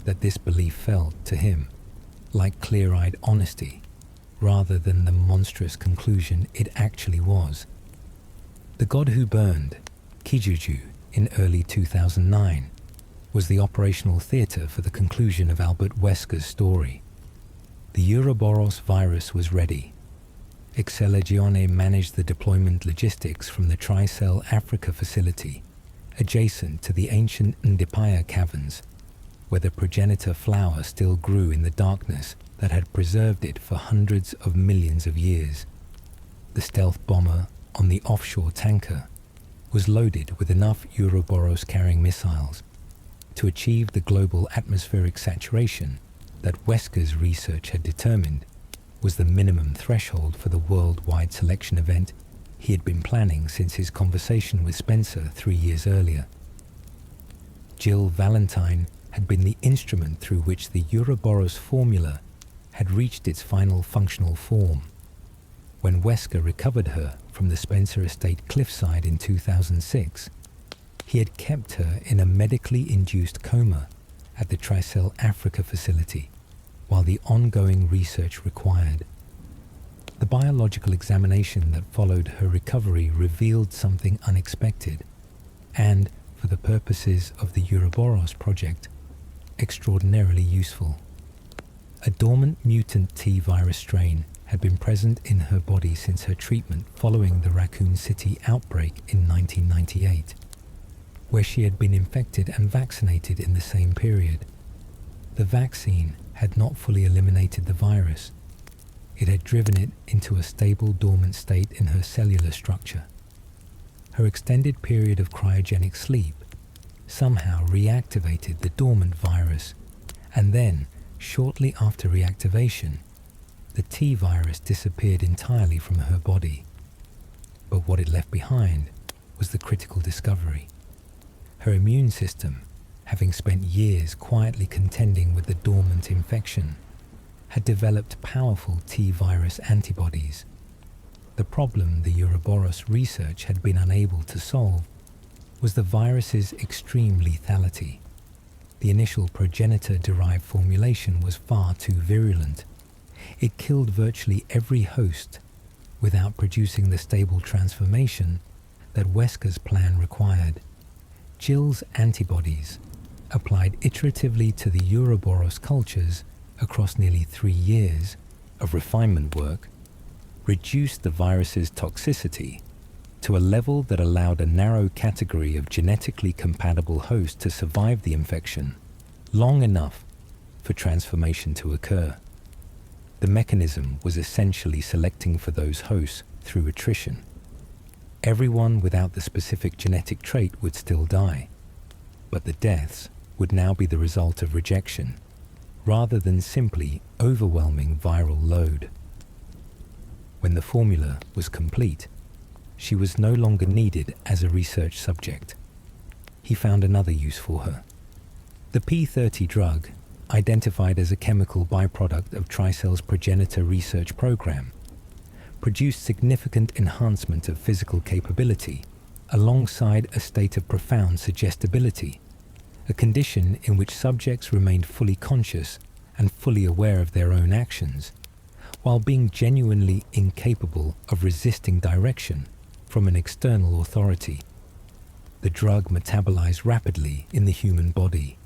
that this belief felt, to him, like clear-eyed honesty, rather than the monstrous conclusion it actually was. The God Who Burned, Kijiju, in early 2009, was the operational theatre for the conclusion of Albert Wesker's story. The Ouroboros virus was ready. Excella Gionne managed the deployment logistics from the Tricell Africa facility, adjacent to the ancient Ndipaya caverns, where the progenitor flower still grew in the darkness that had preserved it for hundreds of millions of years. The stealth bomber on the offshore tanker was loaded with enough Ouroboros-carrying missiles to achieve the global atmospheric saturation that Wesker's research had determined was the minimum threshold for the worldwide selection event he had been planning since his conversation with Spencer 3 years earlier. Jill Valentine had been the instrument through which the Ouroboros formula had reached its final functional form. When Wesker recovered her from the Spencer estate cliffside in 2006, he had kept her in a medically induced coma at the Tricell Africa facility while the ongoing research required. The biological examination that followed her recovery revealed something unexpected and, for the purposes of the Ouroboros project, extraordinarily useful. A dormant mutant T virus strain had been present in her body since her treatment following the Raccoon City outbreak in 1998, where she had been infected and vaccinated in the same period. The vaccine had not fully eliminated the virus. It had driven it into a stable dormant state in her cellular structure. Her extended period of cryogenic sleep somehow reactivated the dormant virus, and then, shortly after reactivation, the T virus disappeared entirely from her body. But what it left behind was the critical discovery. Her immune system, having spent years quietly contending with the dormant infection, had developed powerful T virus antibodies. The problem the Ouroboros research had been unable to solve was the virus's extreme lethality. The initial progenitor-derived formulation was far too virulent. It killed virtually every host without producing the stable transformation that Wesker's plan required. Jill's antibodies, applied iteratively to the Ouroboros cultures across nearly 3 years of refinement work, reduced the virus's toxicity to a level that allowed a narrow category of genetically compatible hosts to survive the infection long enough for transformation to occur. The mechanism was essentially selecting for those hosts through attrition. Everyone without the specific genetic trait would still die, but the deaths would now be the result of rejection, rather than simply overwhelming viral load. When the formula was complete, she was no longer needed as a research subject. He found another use for her. The P30 drug, identified as a chemical byproduct of Tricell's progenitor research program, produced significant enhancement of physical capability alongside a state of profound suggestibility, a condition in which subjects remained fully conscious and fully aware of their own actions, while being genuinely incapable of resisting direction from an external authority. The drug metabolized rapidly in the human body,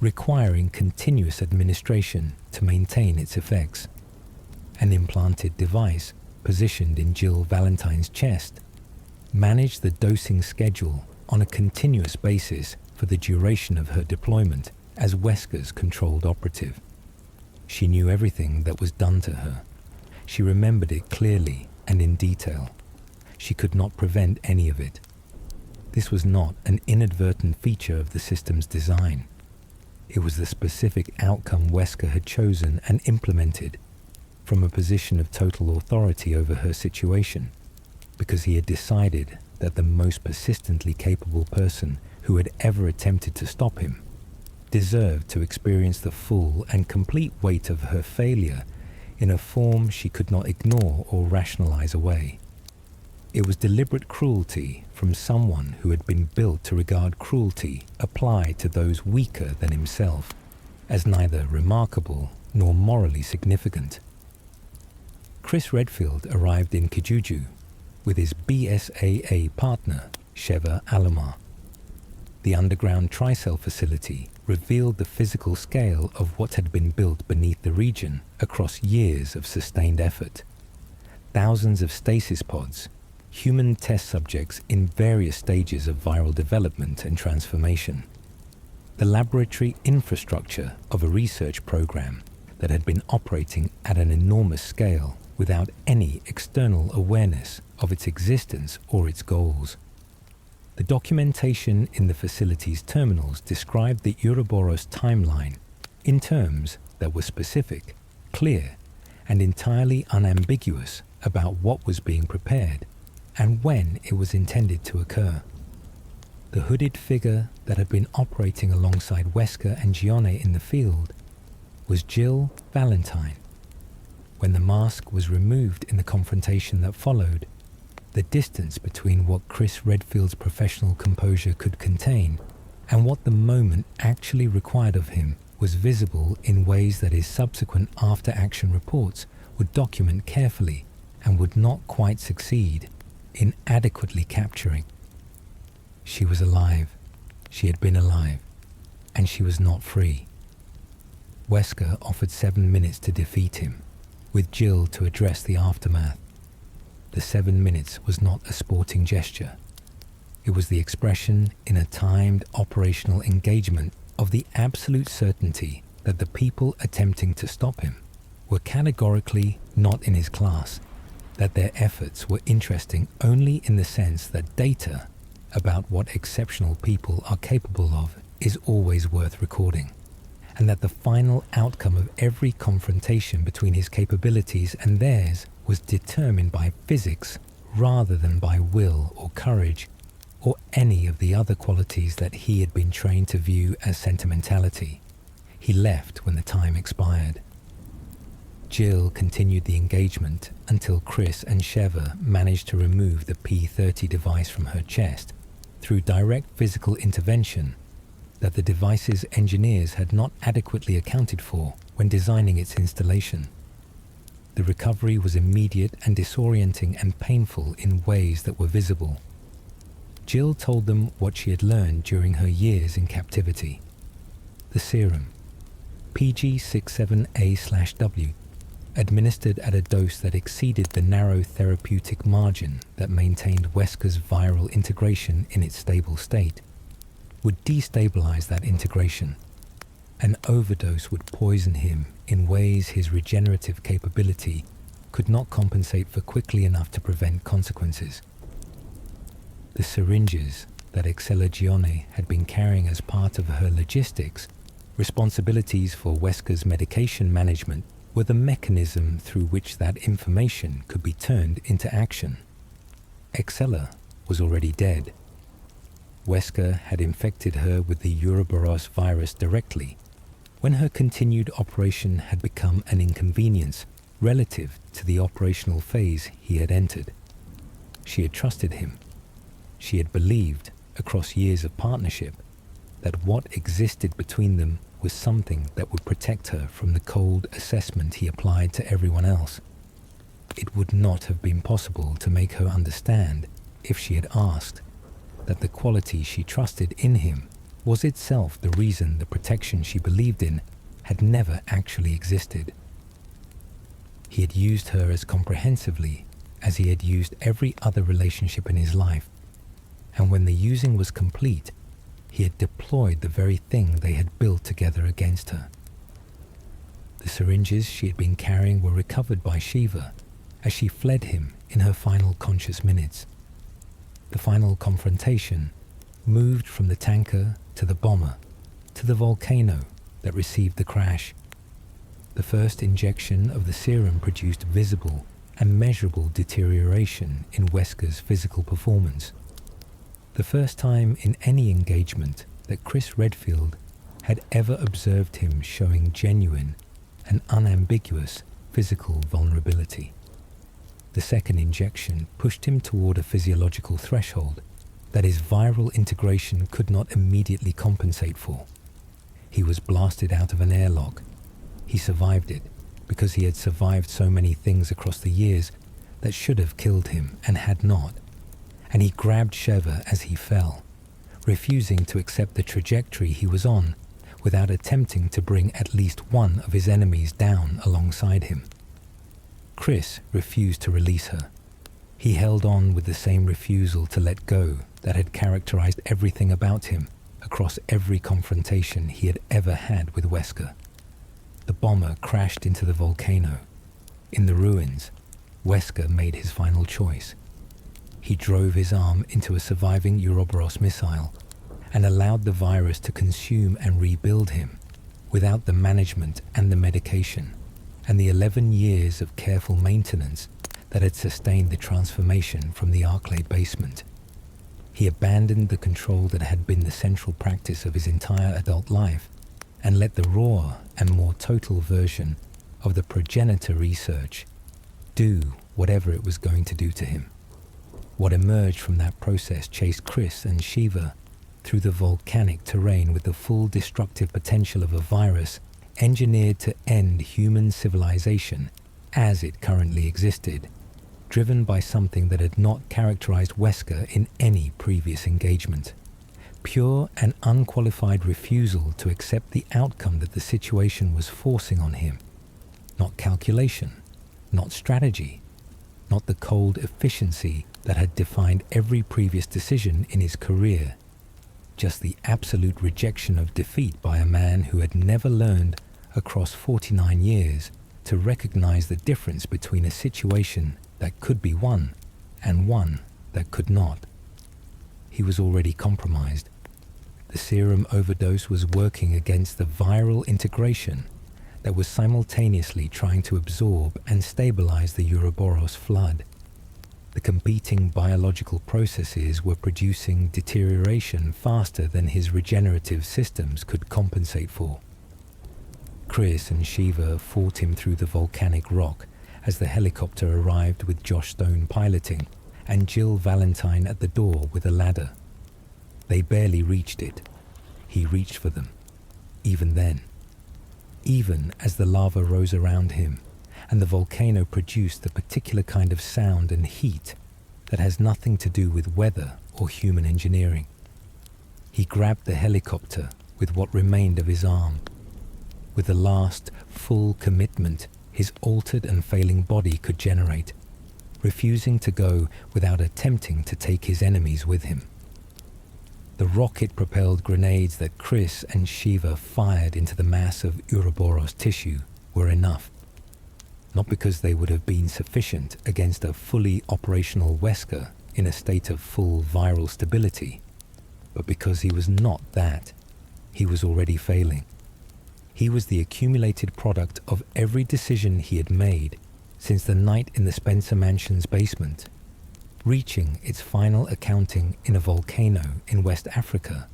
requiring continuous administration to maintain its effects. An implanted device positioned in Jill Valentine's chest managed the dosing schedule on a continuous basis for the duration of her deployment as Wesker's controlled operative. She knew everything that was done to her. She remembered it clearly and in detail. She could not prevent any of it. This was not an inadvertent feature of the system's design. It was the specific outcome Wesker had chosen and implemented from a position of total authority over her situation, because he had decided that the most persistently capable person who had ever attempted to stop him deserved to experience the full and complete weight of her failure in a form she could not ignore or rationalize away. It was deliberate cruelty from someone who had been built to regard cruelty applied to those weaker than himself as neither remarkable nor morally significant. Chris Redfield arrived in Kijuju with his BSAA partner, Sheva Alomar. The underground Tricell facility revealed the physical scale of what had been built beneath the region across years of sustained effort. Thousands of stasis pods, human test subjects in various stages of viral development and transformation. The laboratory infrastructure of a research program that had been operating at an enormous scale without any external awareness of its existence or its goals. The documentation in the facility's terminals described the Ouroboros timeline in terms that were specific, clear, and entirely unambiguous about what was being prepared and when it was intended to occur. The hooded figure that had been operating alongside Wesker and Gionne in the field was Jill Valentine. When the mask was removed in the confrontation that followed, the distance between what Chris Redfield's professional composure could contain and what the moment actually required of him was visible in ways that his subsequent after-action reports would document carefully and would not quite succeed in adequately capturing. She was alive, she had been alive, and she was not free. Wesker offered 7 minutes to defeat him, with Jill to address the aftermath. The 7 minutes was not a sporting gesture. It was the expression in a timed operational engagement of the absolute certainty that the people attempting to stop him were categorically not in his class, that their efforts were interesting only in the sense that data about what exceptional people are capable of is always worth recording, and that the final outcome of every confrontation between his capabilities and theirs was determined by physics rather than by will or courage or any of the other qualities that he had been trained to view as sentimentality. He left when the time expired. Jill continued the engagement until Chris and Sheva managed to remove the P-30 device from her chest through direct physical intervention that the device's engineers had not adequately accounted for when designing its installation. The recovery was immediate and disorienting and painful in ways that were visible. Jill told them what she had learned during her years in captivity. The serum, PG67A/W, administered at a dose that exceeded the narrow therapeutic margin that maintained Wesker's viral integration in its stable state, would destabilize that integration. An overdose would poison him in ways his regenerative capability could not compensate for quickly enough to prevent consequences. The syringes that Excella Gionne had been carrying as part of her logistics, responsibilities for Wesker's medication management, were the mechanism through which that information could be turned into action. Excella was already dead. Wesker had infected her with the Ouroboros virus directly, when her continued operation had become an inconvenience relative to the operational phase he had entered. She had trusted him. She had believed, across years of partnership, that what existed between them was something that would protect her from the cold assessment he applied to everyone else. It would not have been possible to make her understand, if she had asked, that the quality she trusted in him was itself the reason the protection she believed in had never actually existed. He had used her as comprehensively as he had used every other relationship in his life, and when the using was complete, he had deployed the very thing they had built together against her. The syringes she had been carrying were recovered by Shiva as she fled him in her final conscious minutes. The final confrontation moved from the tanker to the bomber to the volcano that received the crash. The first injection of the serum produced visible and measurable deterioration in Wesker's physical performance. The first time in any engagement that Chris Redfield had ever observed him showing genuine and unambiguous physical vulnerability. The second injection pushed him toward a physiological threshold that his viral integration could not immediately compensate for. He was blasted out of an airlock. He survived it because he had survived so many things across the years that should have killed him and had not. And he grabbed Shiva as he fell, refusing to accept the trajectory he was on without attempting to bring at least one of his enemies down alongside him. Chris refused to release her. He held on with the same refusal to let go that had characterized everything about him across every confrontation he had ever had with Wesker. The bomber crashed into the volcano. In the ruins, Wesker made his final choice. He drove his arm into a surviving Ouroboros missile and allowed the virus to consume and rebuild him without the management and the medication and the 11 years of careful maintenance that had sustained the transformation from the Arklay basement. He abandoned the control that had been the central practice of his entire adult life and let the raw and more total version of the progenitor research do whatever it was going to do to him. What emerged from that process chased Chris and Shiva through the volcanic terrain with the full destructive potential of a virus engineered to end human civilization as it currently existed, driven by something that had not characterized Wesker in any previous engagement. Pure and unqualified refusal to accept the outcome that the situation was forcing on him. Not calculation, not strategy, not the cold efficiency that had defined every previous decision in his career. Just the absolute rejection of defeat by a man who had never learned across 49 years to recognize the difference between a situation that could be won and one that could not. He was already compromised. The serum overdose was working against the viral integration that was simultaneously trying to absorb and stabilize the Ouroboros flood. The competing biological processes were producing deterioration faster than his regenerative systems could compensate for. Chris and Shiva fought him through the volcanic rock as the helicopter arrived with Josh Stone piloting and Jill Valentine at the door with a ladder. They barely reached it. He reached for them, even then. Even as the lava rose around him and the volcano produced the particular kind of sound and heat that has nothing to do with weather or human engineering. He grabbed the helicopter with what remained of his arm. With the last full commitment his altered and failing body could generate, refusing to go without attempting to take his enemies with him. The rocket-propelled grenades that Chris and Shiva fired into the mass of Ouroboros tissue were enough. Not because they would have been sufficient against a fully operational Wesker in a state of full viral stability, but because he was not that. He was already failing. He was the accumulated product of every decision he had made since the night in the Spencer Mansion's basement, reaching its final accounting in a volcano in West Africa,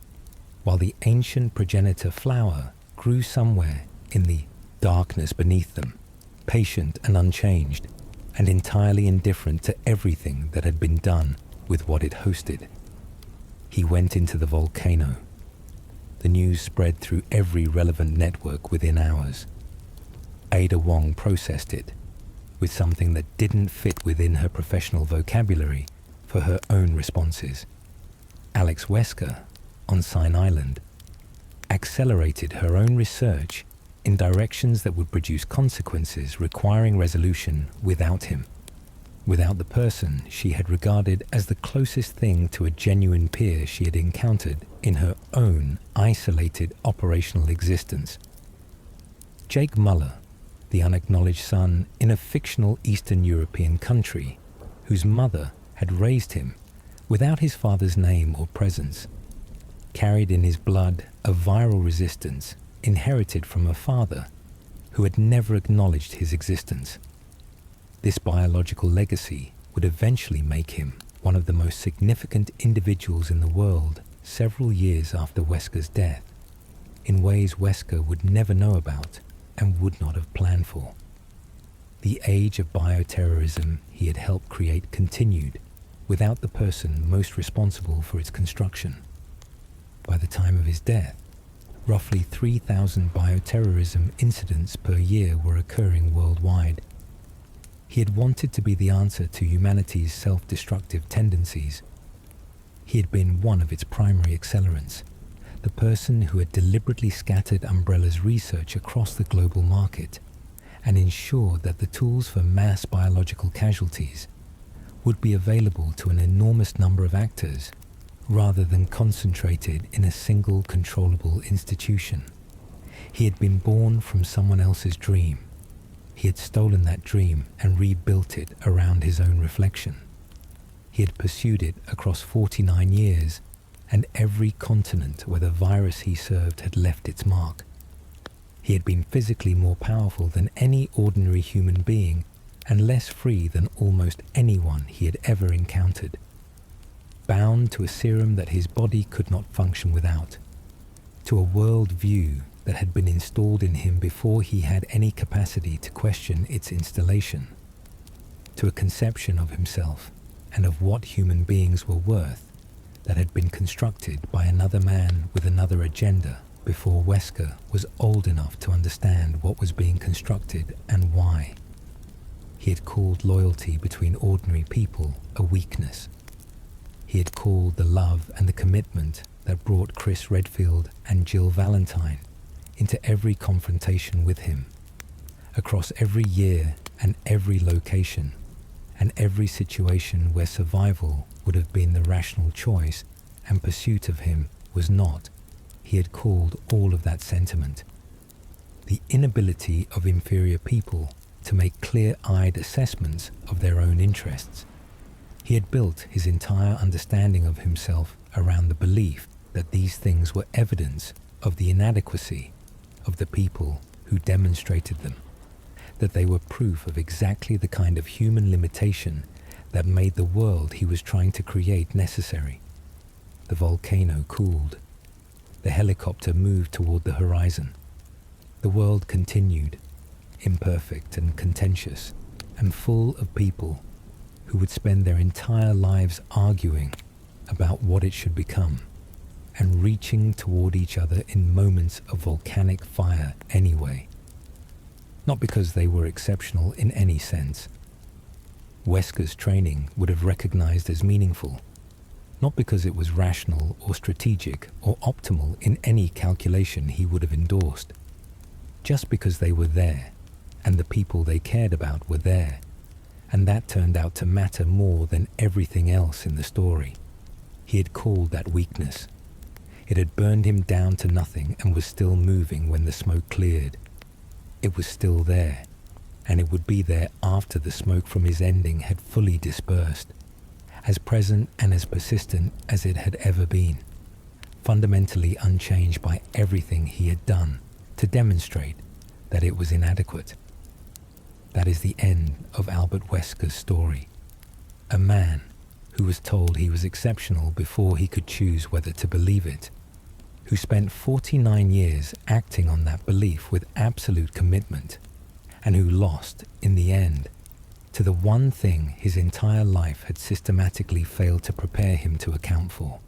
while the ancient progenitor flower grew somewhere in the darkness beneath them, patient and unchanged, and entirely indifferent to everything that had been done with what it hosted. He went into the volcano. The news spread through every relevant network within hours. Ada Wong processed it with something that didn't fit within her professional vocabulary for her own responses. Alex Wesker, on Sign Island, accelerated her own research in directions that would produce consequences requiring resolution without him, without the person she had regarded as the closest thing to a genuine peer she had encountered in her own isolated operational existence. Jake Muller, the unacknowledged son in a fictional Eastern European country whose mother had raised him without his father's name or presence, carried in his blood a viral resistance inherited from a father who had never acknowledged his existence. This biological legacy would eventually make him one of the most significant individuals in the world several years after Wesker's death, in ways Wesker would never know about and would not have planned for. The age of bioterrorism he had helped create continued without the person most responsible for its construction. By the time of his death, roughly 3,000 bioterrorism incidents per year were occurring worldwide. He had wanted to be the answer to humanity's self-destructive tendencies. He had been one of its primary accelerants, the person who had deliberately scattered Umbrella's research across the global market and ensured that the tools for mass biological casualties would be available to an enormous number of actors rather than concentrated in a single controllable institution. He had been born from someone else's dream. He had stolen that dream and rebuilt it around his own reflection. He had pursued it across 49 years, and every continent where the virus he served had left its mark. He had been physically more powerful than any ordinary human being and less free than almost anyone he had ever encountered. Bound to a serum that his body could not function without, to a world view that had been installed in him before he had any capacity to question its installation, to a conception of himself and of what human beings were worth that had been constructed by another man with another agenda before Wesker was old enough to understand what was being constructed and why. He had called loyalty between ordinary people a weakness. He had called the love and the commitment that brought Chris Redfield and Jill Valentine into every confrontation with him, across every year and every location, and every situation where survival would have been the rational choice and pursuit of him was not. He had called all of that sentiment. The inability of inferior people to make clear-eyed assessments of their own interests. He had built his entire understanding of himself around the belief that these things were evidence of the inadequacy of the people who demonstrated them, that they were proof of exactly the kind of human limitation that made the world he was trying to create necessary. The volcano cooled. The helicopter moved toward the horizon. The world continued, imperfect and contentious, and full of people who would spend their entire lives arguing about what it should become, and reaching toward each other in moments of volcanic fire anyway. Not because they were exceptional in any sense. Wesker's training would have recognized as meaningful, not because it was rational or strategic or optimal in any calculation he would have endorsed, just because they were there, and the people they cared about were there, and that turned out to matter more than everything else in the story. He had called that weakness. It had burned him down to nothing and was still moving when the smoke cleared. It was still there, and it would be there after the smoke from his ending had fully dispersed, as present and as persistent as it had ever been, fundamentally unchanged by everything he had done to demonstrate that it was inadequate. That is the end of Albert Wesker's story. A man who was told he was exceptional before he could choose whether to believe it, who spent 49 years acting on that belief with absolute commitment, and who lost, in the end, to the one thing his entire life had systematically failed to prepare him to account for: